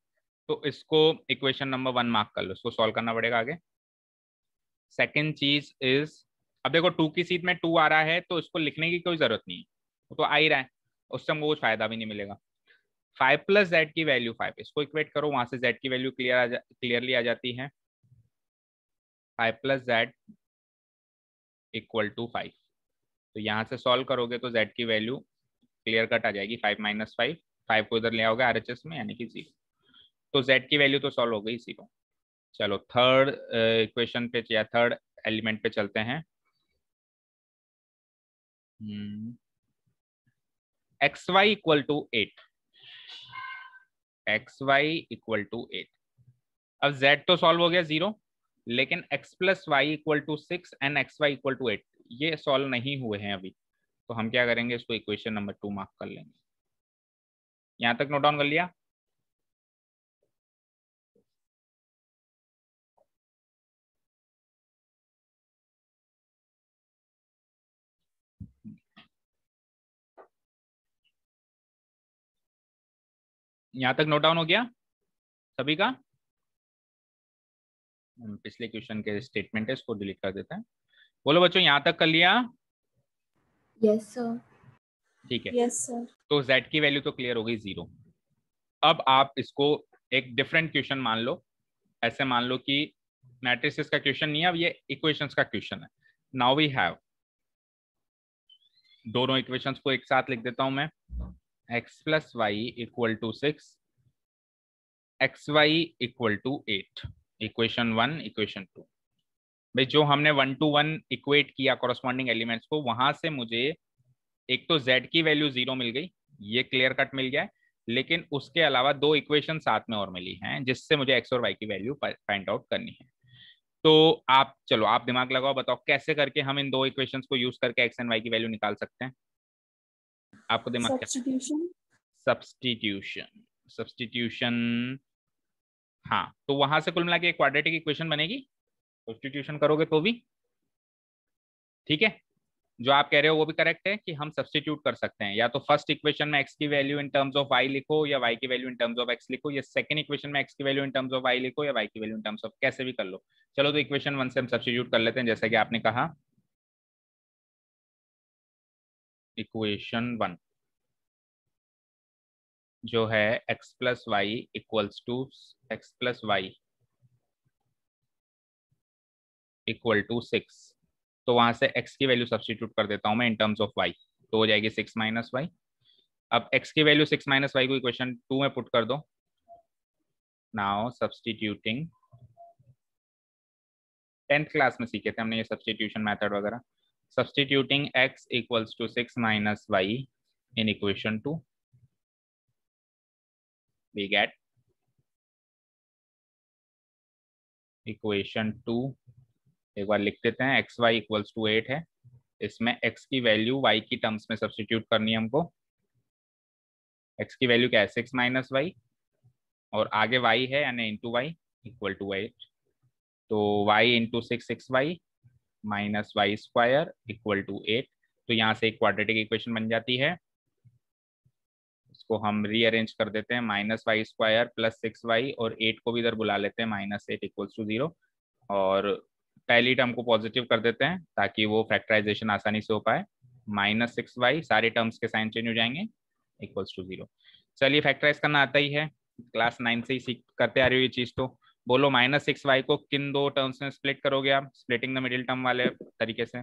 तो इसको इक्वेशन नंबर 1 मार्क कर लो, इसको सॉल्व करना पड़ेगा आगे। सेकेंड चीज इज, अब देखो 2 की सीध में 2 आ रहा है तो इसको लिखने की कोई जरूरत नहीं है, वो तो आ ही रहा है, उससे हमको कुछ फायदा भी नहीं मिलेगा। 5 + z की वैल्यू 5, इसको इक्वेट करो, वहां से z की वैल्यू क्लियरली आ जाती है। 5 + z = 5, तो यहाँ से सॉल्व करोगे तो z की वैल्यू क्लियर कट आ जाएगी, 5 - 5, 5 को इधर ले आओगे RHS में, यानी कि 0, तो z की वैल्यू तो सॉल्व हो गई 0। चलो थर्ड इक्वेशन पे या थर्ड एलिमेंट पे चलते हैं। xy = 8, xy = 8। अब z तो सॉल्व हो गया 0, लेकिन x plus y equal to 6 and x y equal to 8 ये सॉल्व नहीं हुए हैं अभी, तो हम क्या करेंगे, इसको इक्वेशन नंबर 2 मार्क कर लेंगे। यहां तक नोट डाउन कर लिया? यहां तक नोट डाउन हो गया सभी का? पिछले क्वेश्चन के स्टेटमेंट है, इसको डिलीट कर देते हैं। बोलो बच्चों, यहां तक कर लिया?
Yes sir.
ठीक है,
यस सर।
तो z की वैल्यू तो क्लियर हो गई 0। अब आप इसको एक डिफरेंट क्वेश्चन मान लो, ऐसे मान लो कि मैट्रिसेस का क्वेश्चन नहीं है, अब ये इक्वेशंस का क्वेश्चन है। नाउ वी हैव, दोनों इक्वेशंस को एक साथ लिख देता हूं मैं, x plus y equal to 6, x y equal to 8, equation 1 equation 2। भाई जो हमने 1 to 1 इक्वेट किया कॉरस्पॉन्डिंग एलिमेंट्स को, वहां से मुझे एक तो z की वैल्यू 0 मिल गई, ये क्लियर कट मिल गया है, लेकिन उसके अलावा दो इक्वेशन साथ में और मिली हैं जिससे मुझे x और y की वैल्यू फाइंड आउट करनी है। तो आप चलो, आप दिमाग लगाओ, बताओ कैसे करके हम इन दो इक्वेशंस को यूज करके x एंड y की वैल्यू निकाल सकते हैं। आपको दिमाग क्या?
सब्स्टिट्यूशन।
Substitution, substitution. हाँ, तो वहां से कुल मिला के एक क्वाड्रेटिक इक्वेशन बनेगी, सब्स्टिट्यूशन करोगे तो भी। ठीक है, जो आप कह रहे हो वो भी करेक्ट है कि हम सब्स्टिट्यूट कर सकते हैं, या तो फर्स्ट इक्वेशन में x की value in terms of y लिखो, या y की value in terms of x लिखो, या सेकंड इक्वेशन में x की value in terms of y लिखो, या y की वैल्यू इन टर्म्स ऑफ, कैसे भी कर लो। चलो, तो इक्वेशन 1 से हम सब्स्टिट्यूट कर लेते हैं, जैसा कि आपने कहा। इक्वेशन 1 जो है x plus y equals to x plus y equal to 6, तो वहां से x की वैल्यू सब्स्टिट्यूट कर देता हूं मैं इन टर्म्स ऑफ y, तो हो जाएगी 6 माइनस वाई। अब x की वैल्यू 6 माइनस वाई को इक्वेशन 2 में पुट कर दो। नाउ सब्स्टिट्यूटिंग, 10th क्लास में सीखे थे हमने ये सब्स्टिट्यूशन मेथड वगैरह। Substituting x equals to 6 minus y in equation 2, we get equation 2। एक बार लिख देते हैं, एक्स वाई इक्वल्स टू 8 है, इसमें x की वैल्यू y की टर्म्स में सब्स्टिट्यूट करनी है हमको। x की वैल्यू क्या है, 6 माइनस वाई, और आगे y है यानी इंटू वाई इक्वल टू 8, तो y into 6 y minus y square equal to 8। तो यहाँ से एक क्वाड्रेटिक इक्वेशन बन जाती है, इसको हम रीअरेंज कर देते हैं, minus y square plus 6y, और 8 को भी इधर बुला लेते हैं, माइनस 8 इक्वल्स टू 0, और पहली टर्म को पॉजिटिव कर देते हैं ताकि वो फैक्टराइजेशन आसानी से हो पाए। माइनस 6y, सारे टर्म्स के साइन चेंज हो जाएंगे, इक्वल्स टू 0। चलिए, फैक्टराइज करना आता ही है, क्लास 9 से ही सीख करते आ रही हो ये चीज। तो बोलो, माइनस 6y को किन दो टर्म्स में स्प्लिट करोगे आप, स्प्लिटिंग द मिडिल टर्म वाले तरीके से?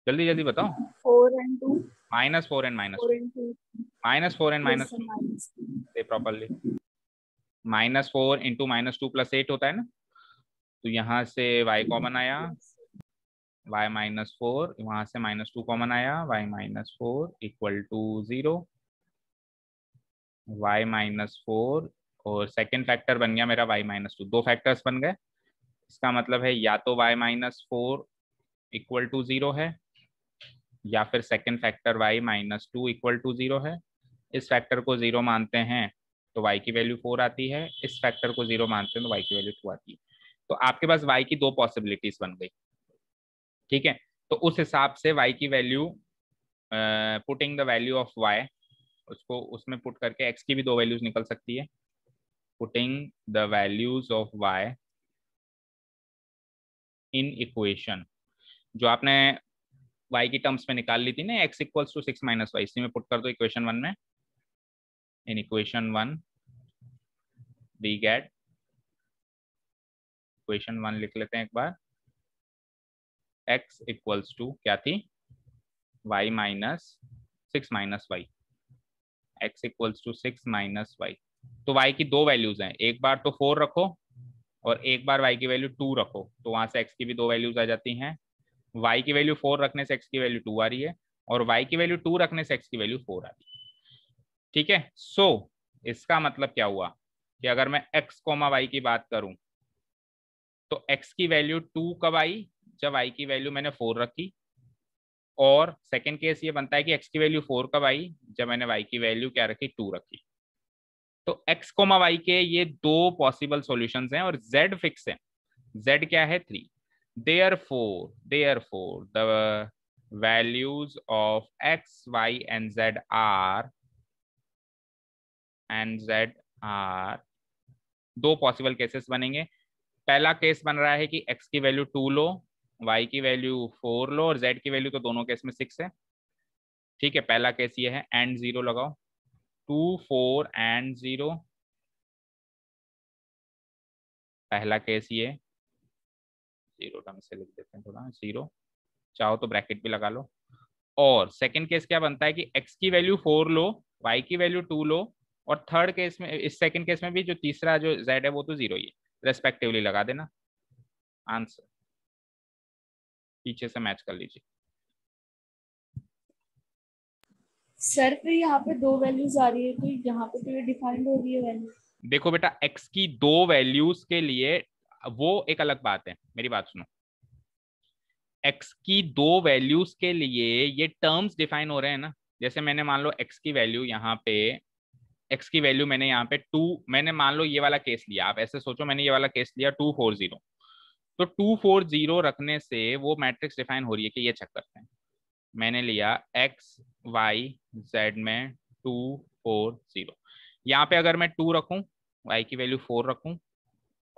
जल्दी जल्दी बताओ।
4 and 2।
Minus 4 and minus
4 and 2।
Minus 4 and minus
Yes, sir, minus 2।
से properly, minus 4 into minus 2 plus 8 होता है ना, तो यहाँ से y कॉमन आया, y माइनस 4, वहां से माइनस 2 कॉमन आया, y minus 4 equal to 0, y minus 4, और सेकेंड फैक्टर बन गया मेरा y माइनस 2, दो फैक्टर्स बन गए। इसका मतलब है या तो y माइनस 4 इक्वल टू 0 है, या फिर second factor y minus 2 equal to 0 है। इस फैक्टर को 0 मानते हैं तो y की वैल्यू 4 आती है, इस फैक्टर को 0 मानते हैं तो y की वैल्यू 2 आती है। तो आपके पास y की दो पॉसिबिलिटीज बन गई। ठीक है, तो उस हिसाब से y की value, putting the value of y, उसको उसमें पुट करके x की भी दो वैल्यूज निकल सकती है। Putting the values of y in equation, जो आपने y की टर्म्स में निकाल ली थी ना, x equals to 6 minus y, इसी में पुट कर दो इक्वेशन 1 में। In equation 1 we get, equation 1 लिख लेते हैं एक बार, x इक्वल्स टू क्या थी, y minus 6 minus y, x equals to 6 minus y. तो y की दो वैल्यूज हैं, एक बार तो 4 रखो और एक बार y की वैल्यू 2 रखो, तो वहां से x की भी दो वैल्यूज आ जाती हैं। y की वैल्यू 4 रखने से x की वैल्यू 2 आ रही है, और y की वैल्यू 2 रखने से x की वैल्यू 4 आ रही है। ठीक है, सो इसका मतलब क्या हुआ कि अगर मैं x, y की बात करूं, तो x की वैल्यू 2 कब आई? जब y की वैल्यू मैंने 4 रखी। और सेकंड केस ये बनता है कि x की वैल्यू 4 कब आई? जब मैंने y की वैल्यू क्या रखी? 2 रखी। तो x, y के ये दो पॉसिबल सॉल्यूशंस हैं और z फिक्स है। z क्या है? 3। therefore the values of x, y and z are दो पॉसिबल केसेस बनेंगे। पहला केस बन रहा है कि x की वैल्यू 2 लो, y की वैल्यू 4 लो और z की वैल्यू तो दोनों केस में 6 है। ठीक है, पहला केस ये है। एंड 0 लगाओ, 2 4 एंड 0। पहला केस ये 0 ढंग से लिख देते हैं थोड़ा, 0, चाहो तो ब्रैकेट भी लगा लो। और सेकंड केस क्या बनता है कि x की वैल्यू 4 लो, y की वैल्यू 2 लो और थर्ड केस में, इस सेकंड केस में भी जो तीसरा जो z है वो तो 0 ही है, रेस्पेक्टिवली लगा देना। आंसर पीछे से मैच कर लीजिए।
सर फिर यहाँ पे दो वैल्यूज आ रही है तो यहाँ पे तो ये डिफाइंड हो रही है वैल्यू।
देखो बेटा, x की दो वैल्यूज के लिए वो एक अलग बात है, मेरी बात सुनो। x की दो वैल्यूज के लिए ये टर्म्स डिफाइन हो रहे हैं ना। जैसे मैंने मान लो x की वैल्यू यहाँ पे, x की वैल्यू मैंने यहाँ पे 2, मैंने मान लो ये वाला केस लिया, आप ऐसे सोचो मैंने ये वाला केस लिया 2 4 0। तो 2 4 0 रखने से वो मैट्रिक्स डिफाइन हो रही है कि ये चेक करते हैं। मैंने लिया x y z में 2 4 0। यहाँ पे अगर मैं 2 रखूं, y की वैल्यू 4 रखूं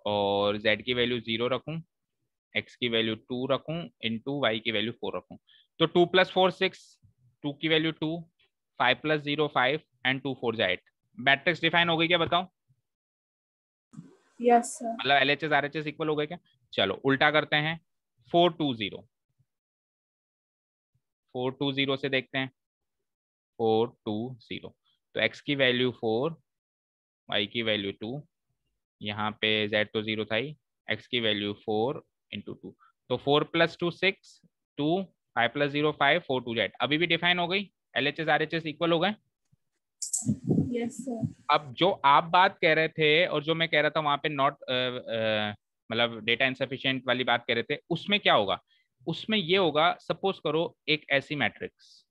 और z की वैल्यू 0 रखूं, x की वैल्यू 2 रखूं इंटू y की वैल्यू 4 रखूं, तो 2 + 4 6, 2 की वैल्यू 2, 5 + 0 5 एंड 2 4 8। मैट्रिक्स डिफाइन हो गई क्या? बताओ।
Yes sir.
मतलब LHS RHS इक्वल हो गए क्या? चलो उल्टा करते हैं। 4 2 0, 4 2 0 से देखते हैं। 4 2 0, तो x की वैल्यू 4, y की वैल्यू 2, यहाँ पे z तो 0 था ही, x की वैल्यू 4 इंटू 2, तो 4 + 2 6, 2 5 + 0 5 4 2 z। अभी भी डिफाइन हो गई, LHS RHS इक्वल हो गए।
Yes sir.
अब जो आप बात कह रहे थे और जो मैं कह रहा था वहां पे नॉट मतलब डेटा इनसफिशिएंट वाली बात कह रहे थे, उसमें क्या होगा? उसमें ये होगा, सपोज करो एक ऐसी मैट्रिक्स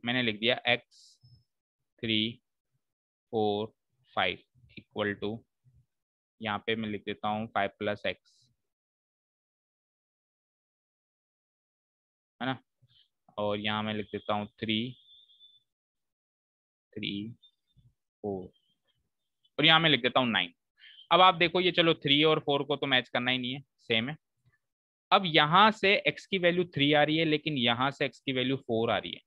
मैंने लिख दिया x 3 4 5 इक्वल टू, यहाँ पे मैं लिख देता हूँ 5 + x, है ना, और यहाँ मैं लिख देता हूँ 3 3 4 और यहाँ मैं लिख देता हूँ 9। अब आप देखो ये, चलो 3 और 4 को तो मैच करना ही नहीं है, सेम है। अब यहां से x की वैल्यू 3 आ रही है लेकिन यहां से x की वैल्यू 4 आ रही है।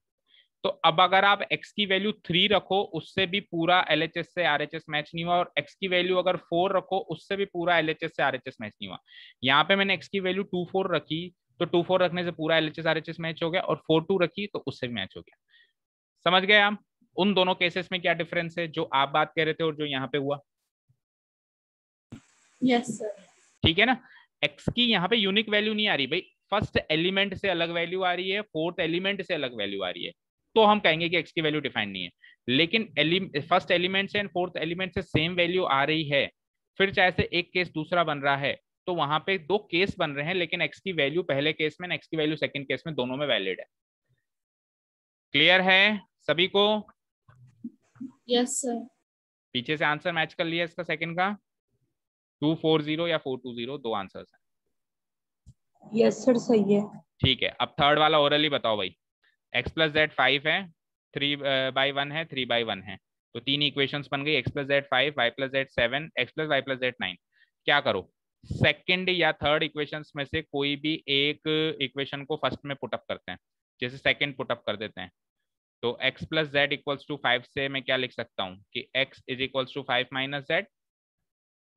तो अब अगर आप x की वैल्यू 3 रखो उससे भी पूरा LHS से RHS मैच नहीं हुआ, और x की वैल्यू अगर 4 रखो उससे भी पूरा LHS से RHS मैच नहीं हुआ। यहाँ पे मैंने x की वैल्यू 2 4 रखी, तो 2 4 रखने से पूरा LHS RHS मैच हो गया, और 4 2 रखी तो उससे भी मैच हो गया। समझ गए आप उन दोनों केसेस में क्या डिफरेंस है जो आप बात कर रहे थे और जो यहाँ पे हुआ?
Yes sir.
ठीक है ना। x की यहाँ पे यूनिक वैल्यू नहीं आ रही भाई, फर्स्ट एलिमेंट से अलग वैल्यू आ रही है, फोर्थ एलिमेंट से अलग वैल्यू आ रही है, तो हम कहेंगे कि x की वैल्यू डिफाइन नहीं है। लेकिन फर्स्ट एलिमेंट से एंड फोर्थ एलिमेंट से सेम वैल्यू आ रही है, फिर चाहे से एक केस दूसरा बन रहा है, तो वहां पे दो केस बन रहे हैं, लेकिन x की वैल्यू पहले केस में x की वैल्यू सेकंड केस में दोनों में वैलिड है। क्लियर है सभी को?
Yes sir.
पीछे से आंसर मैच कर लिया इसका सेकंड का, 2 4 0 या 4 2 0, दो आंसर्स हैं।
यस सर सही है।
ठीक है, अब थर्ड वाला ओरली बताओ भाई। x + z 5 है, 3/1 है, 3/1 है, तो तीन इक्वेशंस बन गई, x + z 5, y + z 7, x + y + z 9। क्या करो, सेकंड या थर्ड इक्वेशंस में से कोई भी एक इक्वेशन को फर्स्ट में पुटअप करते हैं, जैसे सेकंड पुटअप कर देते हैं। तो x + z = 5 से मैं क्या लिख सकता हूँ कि x = 5 - z,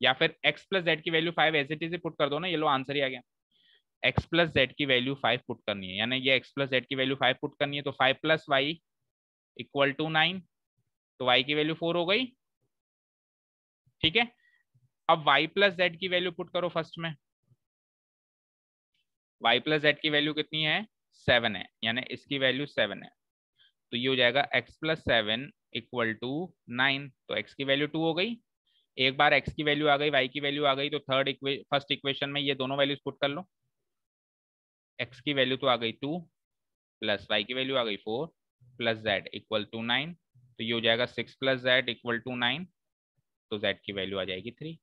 या फिर x + z की value 5 as it is put कर दो ना, ये लो आंसर ही आ गया। x + z की वैल्यू 5 पुट करनी है, यानी ये x + z की वैल्यू 5 पुट करनी है, तो 5 + y = 9, तो y की वैल्यू 4 हो गई। ठीक है, अब y + z की वैल्यू पुट करो फर्स्ट में, y + z की वैल्यू कितनी है? 7 है, यानी इसकी वैल्यू 7 है, तो ये हो जाएगा x + 7 = 9, तो x की वैल्यू 2 हो गई। एक बार x की वैल्यू आ गई, y की वैल्यू आ गई, तो फर्स्ट इक्वेशन में ये दोनों वैल्यूज पुट कर लो। x की वैल्यू तो आ गई 2 प्लस y की वैल्यू आ गई 4 प्लस z इक्वल टू 9, तो ये हो जाएगा 6 प्लस z इक्वल टू 9, तो z की वैल्यू आ जाएगी 3।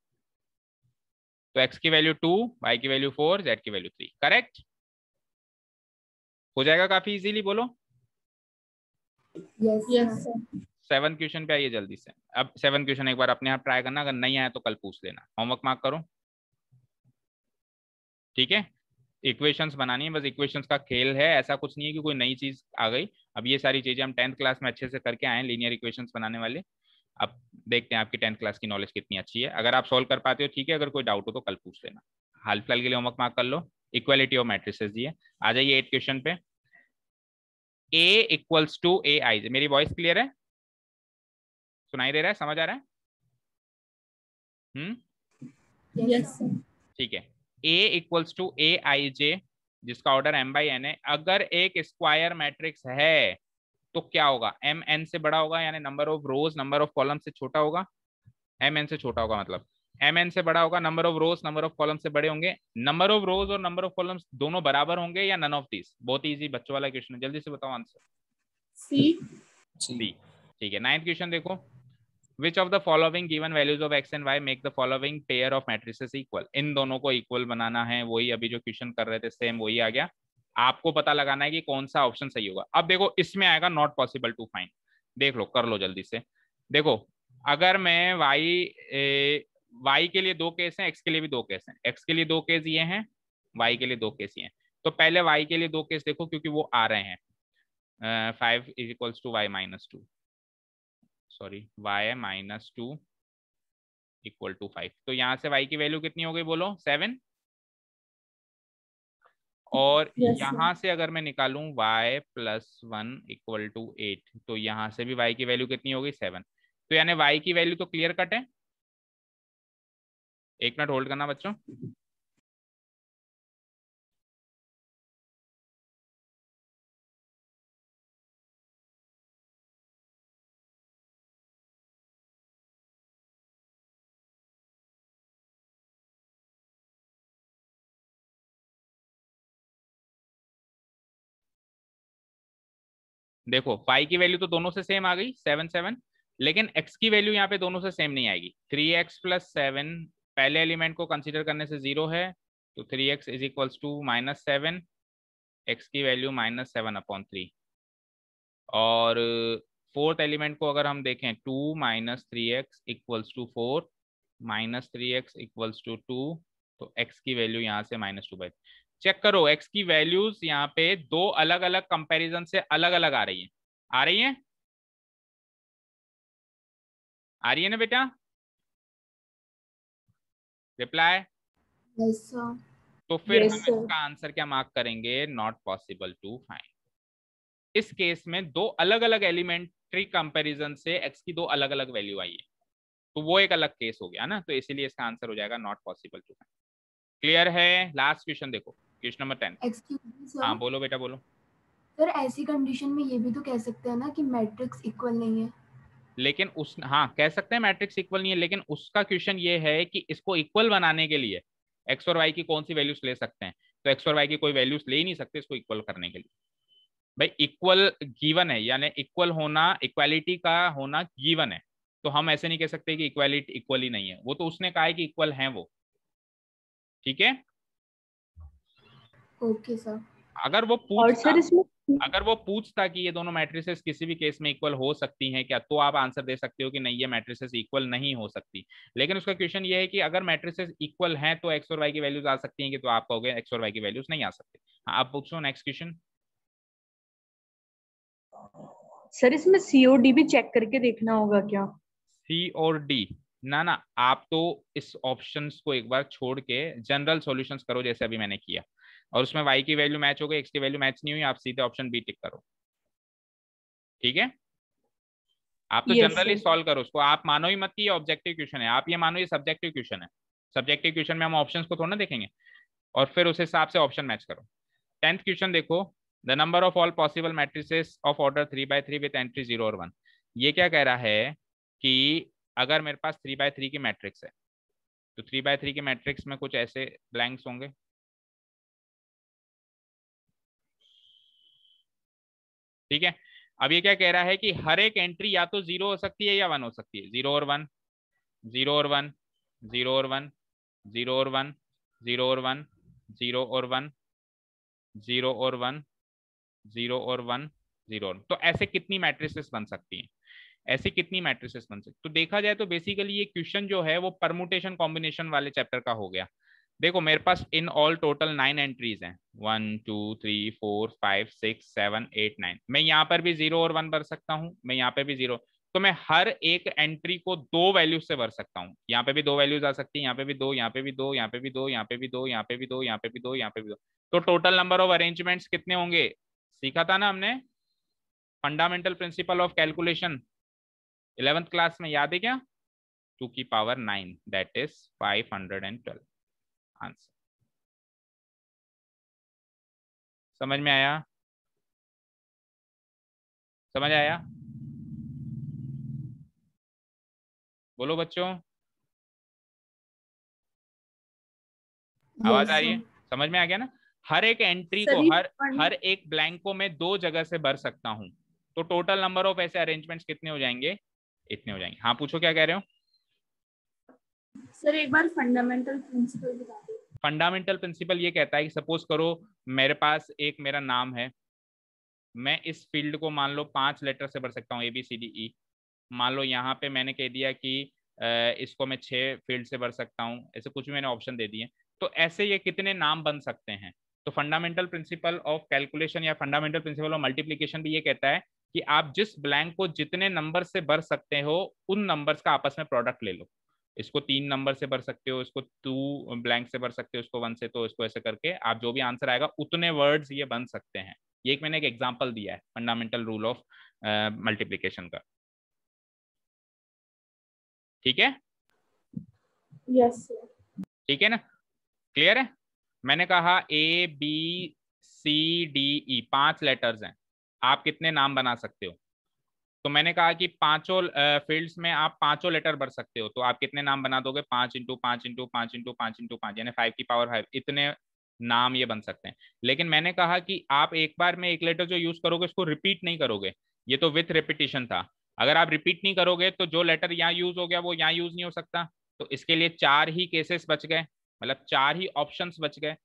तो x की वैल्यू 2, y की वैल्यू 4, z की वैल्यू 3। करेक्ट हो जाएगा काफी इजीली, बोलो।
Yes sir.
7 क्वेश्चन पे आइए जल्दी से। अब 7 क्वेश्चन एक बार अपने आप ट्राई करना, अगर नहीं आया तो कल पूछ लेना। होमवर्क मार्क करो, ठीक है। इक्वेशंस बनानी है, बस इक्वेशंस का खेल है, ऐसा कुछ नहीं है कि कोई नई चीज आ गई। अब ये सारी चीजें हम 10th क्लास में अच्छे से करके आए हैं, लीनियर इक्वेशंस बनाने वाले। अब देखते हैं आपकी 10th क्लास की नॉलेज कितनी अच्छी है। अगर आप सॉल्व कर पाते हो ठीक है, अगर कोई डाउट हो तो कल पूछ लेना। हाल फिलहाल के लिए होमवर्क मार्क कर लो। इक्वालिटी ऑफ मैट्रिसेस दिए, आ जाइए 8 क्वेश्चन पे। A इक्वल्स टू ए आई, मेरी वॉइस क्लियर है, सुनाई दे रहा है, समझ आ रहा है?
Yes sir.
ठीक है। A इक्वल्स टू ए आई जे, जिसका ऑर्डर m बाई n है। अगर एक स्क्वायर मैट्रिक्स है तो क्या होगा? m n से बड़ा होगा, यानी number of rows number of column से छोटा होगा। m n से छोटा होगा मतलब m n से बड़ा होगा, number of rows number of column से बड़े होंगे। नंबर ऑफ रोज और नंबर ऑफ कॉलम्स दोनों बराबर होंगे या नन ऑफ दिस? बहुत इजी बच्चों वाला क्वेश्चन है, जल्दी से बताओ आंसर। सी। ठीक है। 9th क्वेश्चन देखो। Which of the following given values of x and y make the following pair of matrices equal? इन दोनों को इक्वल बनाना है, वही अभी जो क्वेश्चन कर रहे थे सेम वही आ गया। आपको पता लगाना है कि कौन सा ऑप्शन सही होगा। अब देखो इसमें आएगा नॉट पॉसिबल टू फाइंड, देख लो कर लो जल्दी से। देखो अगर मैं y के लिए 2 केस हैं, x के लिए भी 2 केस हैं। x के लिए 2 केस ये हैं, y के लिए 2 केस ये हैं। तो पहले y के लिए 2 केस देखो, क्योंकि वो आ रहे हैं। 5 is equals to y minus 2, sorry y minus 2 equal to 5। तो यहाँ से y की वैल्यू कितनी हो गई बोलो? 7। और यहाँ से अगर मैं निकालूं y प्लस 1 इक्वल टू 8, तो यहाँ से भी y की वैल्यू कितनी हो गई? 7। तो यानी y की वैल्यू तो क्लियर कट है। एक मिनट होल्ड करना बच्चों। देखो y की वैल्यू तो दोनों से सेम आ गई 7 7, लेकिन x की वैल्यू यहाँ पे दोनों से सेम नहीं आएगी। 3x प्लस 7 पहले एलिमेंट को कंसीडर करने से 0 है, तो 3x is equals to minus 7, x की वैल्यू माइनस 7/3। और फोर्थ एलिमेंट को अगर हम देखें 2 minus 3x equals to 4, minus 3x equals to 2, तो x की वैल्यू यहाँ से -2/। चेक करो x की वैल्यूज यहाँ पे दो अलग अलग कंपैरिजन से अलग अलग आ रही है। आ रही है? आ रही है ना बेटा? रिप्लाई।
Yes sir.
तो फिर
Yes,
हम
sir.
इसका आंसर क्या मार्क करेंगे? Not possible to find. इस केस में दो अलग अलग एलिमेंट्री कंपैरिजन से x की दो अलग अलग वैल्यू आई है, तो वो एक अलग केस हो गया ना, तो इसीलिए इसका आंसर हो जाएगा not possible to find. Clear है? लास्ट क्वेश्चन देखो, question number 10।
Excuse me sir.
हाँ बोलो बेटा बोलो।
सर ऐसी कंडीशन में ये भी तो कह सकते हैं ना कि मैट्रिक्स इक्वल नहीं है।
लेकिन उस हाँ कह सकते हैं मैट्रिक्स इक्वल नहीं है, लेकिन उसका क्वेश्चन ये है कि इसको इक्वल बनाने के लिए एक्स और वाई की कौन सी वैल्यूज ले सकते हैं? तो एक्स और वाई की कोई वैल्यूज ले ही नहीं सकते इसको इक्वल करने के लिए। भाई इक्वल गिवन है, यानी इक्वल होना, इक्वालिटी का होना गिवन है, तो हम ऐसे नहीं कह सकते कि इक्वालिटी इक्वल ही नहीं है। वो तो उसने कहा है कि इक्वल है वो, ठीक है।
Okay sir.
अगर वो
और
पूछता
सर इसमें
अगर वो पूछता कि ये दोनों मैट्रिसेस किसी भी केस में इक्वल हो सकती हैं क्या, तो आप आंसर दे सकते हो कि नहीं ये मैट्रिसेस इक्वल नहीं हो सकती। लेकिन उसका क्वेश्चन ये है कि अगर मैट्रिसेस इक्वल हैं तो एक्स और वाई की वैल्यूज आ सकती हैं कि, तो आप कहोगे एक्स और वाई की वैल्यूज नहीं आ सकती। हाँ आप पूछो नेक्स्ट क्वेश्चन।
सर इसमें COD भी चेक करके देखना होगा क्या?
सी और डी ना ना, आप तो इस ऑप्शंस को एक बार छोड़ के जनरल सॉल्यूशंस करो जैसे अभी मैंने किया, और उसमें y की वैल्यू मैच हो गई, x की वैल्यू मैच नहीं हुई, आप सीधे ऑप्शन बी टिक करो, ठीक है। आप तो
Yes,
जनरली
sir.
सॉल्व करो उसको, आप मानो ही मत कि ये ऑब्जेक्टिव क्वेश्चन है, आप ये मानो ये सब्जेक्टिव क्वेश्चन है। सब्जेक्टिव क्वेश्चन में हम ऑप्शंस को थोड़ा ना देखेंगे और फिर उस हिसाब से ऑप्शन मैच करो। 10th क्वेश्चन देखो, the number of all possible matrices of order 3 by 3 with entry 0 और 1। ये क्या कह रहा है कि अगर मेरे पास 3x3 की मैट्रिक्स है तो 3x3 की मैट्रिक्स में कुछ ऐसे ब्लैंक्स होंगे, ठीक है। अब ये क्या कह रहा है कि हर एक एंट्री या तो 0 हो सकती है या 1 हो सकती है। 0 और 1, 0 और 1, 0 और 1, 0 और 1, 0 और 1, 0 और 1, 0 और 1, 0 और 1, 0। तो ऐसे कितनी मैट्रिसेस बन सकती हैं, ऐसी कितनी मैट्रिसेस बन सकती। तो देखा जाए तो बेसिकली ये क्वेश्चन जो है वो परमुटेशन कॉम्बिनेशन वाले चैप्टर का हो गया। देखो मेरे पास इन ऑल टोटल 9 एंट्रीज हैं, 1 2 3 4 5 6 7 8 9। मैं यहाँ पर भी 0 और 1 भर सकता हूँ, मैं यहाँ पे भी 0। तो मैं हर एक एंट्री को 2 वैल्यूज से भर सकता हूँ। यहाँ पे भी 2 वैल्यूज आ सकती है, यहाँ पे भी 2, यहाँ पे भी 2, यहाँ पे भी 2, यहाँ पे भी 2, यहाँ पे भी 2, यहाँ पे भी 2, यहाँ पे भी 2। तो टोटल नंबर ऑफ अरेंजमेंट्स कितने होंगे, सीखा था ना हमने fundamental principle of calculation 11th class में, याद है क्या? 2 की पावर 9 दैट इज 512 आंसर। समझ में आया? समझ आया? बोलो बच्चों, आवाज आ रही है? समझ में आ गया ना? हर एक एंट्री को, हर एक ब्लैंक को मैं 2 जगह से भर सकता हूं। तो टोटल नंबर ऑफ ऐसे अरेंजमेंट्स कितने हो जाएंगे, इतने हो जाएंगे। हाँ पूछो क्या कह रहे हो?
सर एक बार फंडामेंटल प्रिंसिपल बता दो।
फंडामेंटल प्रिंसिपल ये कहता है कि सपोज करो मेरे पास एक मेरा नाम है, मैं इस फील्ड को मान लो 5 लेटर से भर सकता हूँ, ABCDE। मान लो यहाँ पे मैंने कह दिया कि इसको मैं 6 फील्ड से भर सकता हूँ, ऐसे कुछ भी मैंने ऑप्शन दे दिए। तो ऐसे ये कितने नाम बन सकते हैं। तो फंडामेंटल प्रिंसिपल ऑफ कैलकुलेशन या फंडामेंटल प्रिंसिपल ऑफ मल्टीप्लीकेशन भी ये कहता है कि आप जिस ब्लैंक को जितने नंबर से भर सकते हो उन नंबर्स का आपस में प्रोडक्ट ले लो। इसको 3 नंबर से भर सकते हो, इसको 2 ब्लैंक से भर सकते हो, इसको 1 से, तो इसको ऐसे करके आप जो भी आंसर आएगा उतने वर्ड्स ये बन सकते हैं। ये एक मैंने एक एग्जांपल दिया है फंडामेंटल रूल ऑफ मल्टीप्लिकेशन का, ठीक है?
Yes sir.
ठीक है ना, क्लियर है? मैंने कहा ABCDE 5 लेटर्स हैं, आप कितने नाम बना सकते हो? तो मैंने कहा कि पांचों फील्ड्स में आप 5 लेटर भर सकते हो। तो आप कितने नाम बना दोगे? 5 इंटू 5 इंटू 5 इंटू 5 इंटू 5, यानी 5 की पावर 5, इतने नाम ये बन सकते हैं। लेकिन मैंने कहा कि आप एक बार में एक लेटर जो यूज करोगे उसको रिपीट नहीं करोगे, ये तो विथ रिपीटिशन था। अगर आप रिपीट नहीं करोगे तो जो लेटर यहाँ यूज हो गया वो यहाँ यूज नहीं हो सकता। तो इसके लिए 4 ही केसेस बच गए, मतलब 4 ही ऑप्शंस बच गए।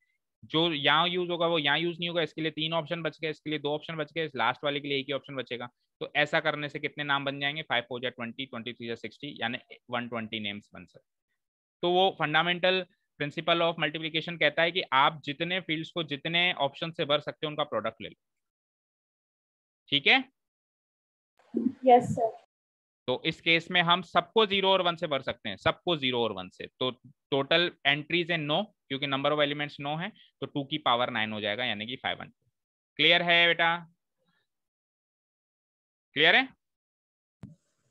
जो यहाँ यूज होगा वो यहाँ यूज नहीं होगा, इसके लिए 3 ऑप्शन बच गए, इसके लिए 2 ऑप्शन बच गए, इस लास्ट वाले के लिए एक ही ऑप्शन बचेगा। तो ऐसा करने से कितने नाम बन जाएंगे? 5 4 20, 23 60, यानी 120 नेम्स बन सकते। तो वो फंडामेंटल प्रिंसिपल ऑफ मल्टीप्लिकेशन कहता है कि आप जितने फील्ड्स को जितने ऑप्शन से भर सकते हो उनका प्रोडक्ट ले लो, ठीक है?
Yes sir.
तो इस केस में हम सबको 0 और 1 से भर सकते हैं, सबको 0 और 1 से। तो टोटल एंट्रीज है 9, क्योंकि नंबर ऑफ एलिमेंट्स 9 है, तो 2 की पावर 9 हो जाएगा, यानी कि 512। क्लियर है बेटा? क्लियर है?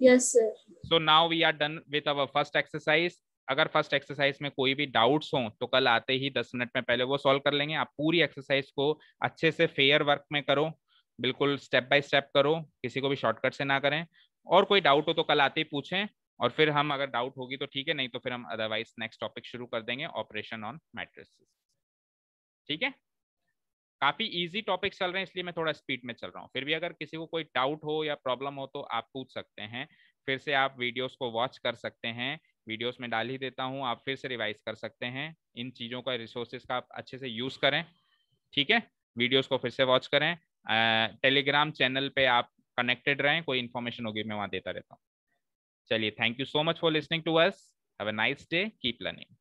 Yes sir.
So now we are done with our first exercise. अगर फर्स्ट एक्सरसाइज में कोई भी डाउट्स हो तो कल आते ही 10 मिनट में पहले वो सॉल्व कर लेंगे। आप पूरी एक्सरसाइज को अच्छे से फेयर वर्क में करो, बिल्कुल स्टेप बाय स्टेप करो, किसी को भी शॉर्टकट से ना करें। और कोई डाउट हो तो कल आते ही पूछें, और फिर हम अगर डाउट होगी तो ठीक है, नहीं तो फिर हम अदरवाइज नेक्स्ट टॉपिक शुरू कर देंगे, ऑपरेशन ऑन मैट्रिसेस। ठीक है? काफी इजी टॉपिक चल रहे हैं इसलिए मैं थोड़ा स्पीड में चल रहा हूँ। फिर भी अगर किसी को कोई डाउट हो या प्रॉब्लम हो तो आप पूछ सकते हैं, फिर से आप वीडियोस को वॉच कर सकते हैं, वीडियोस में डाल ही देता हूँ, आप फिर से रिवाइज कर सकते हैं। इन चीज़ों का, रिसोर्सेज का आप अच्छे से यूज़ करें, ठीक है? वीडियोस को फिर से वॉच करें, टेलीग्राम चैनल पे आप कनेक्टेड रहें, कोई इन्फॉर्मेशन होगी मैं वहाँ देता रहता हूँ। चलिए, thank you so much for listening to us, have a nice day, keep learning.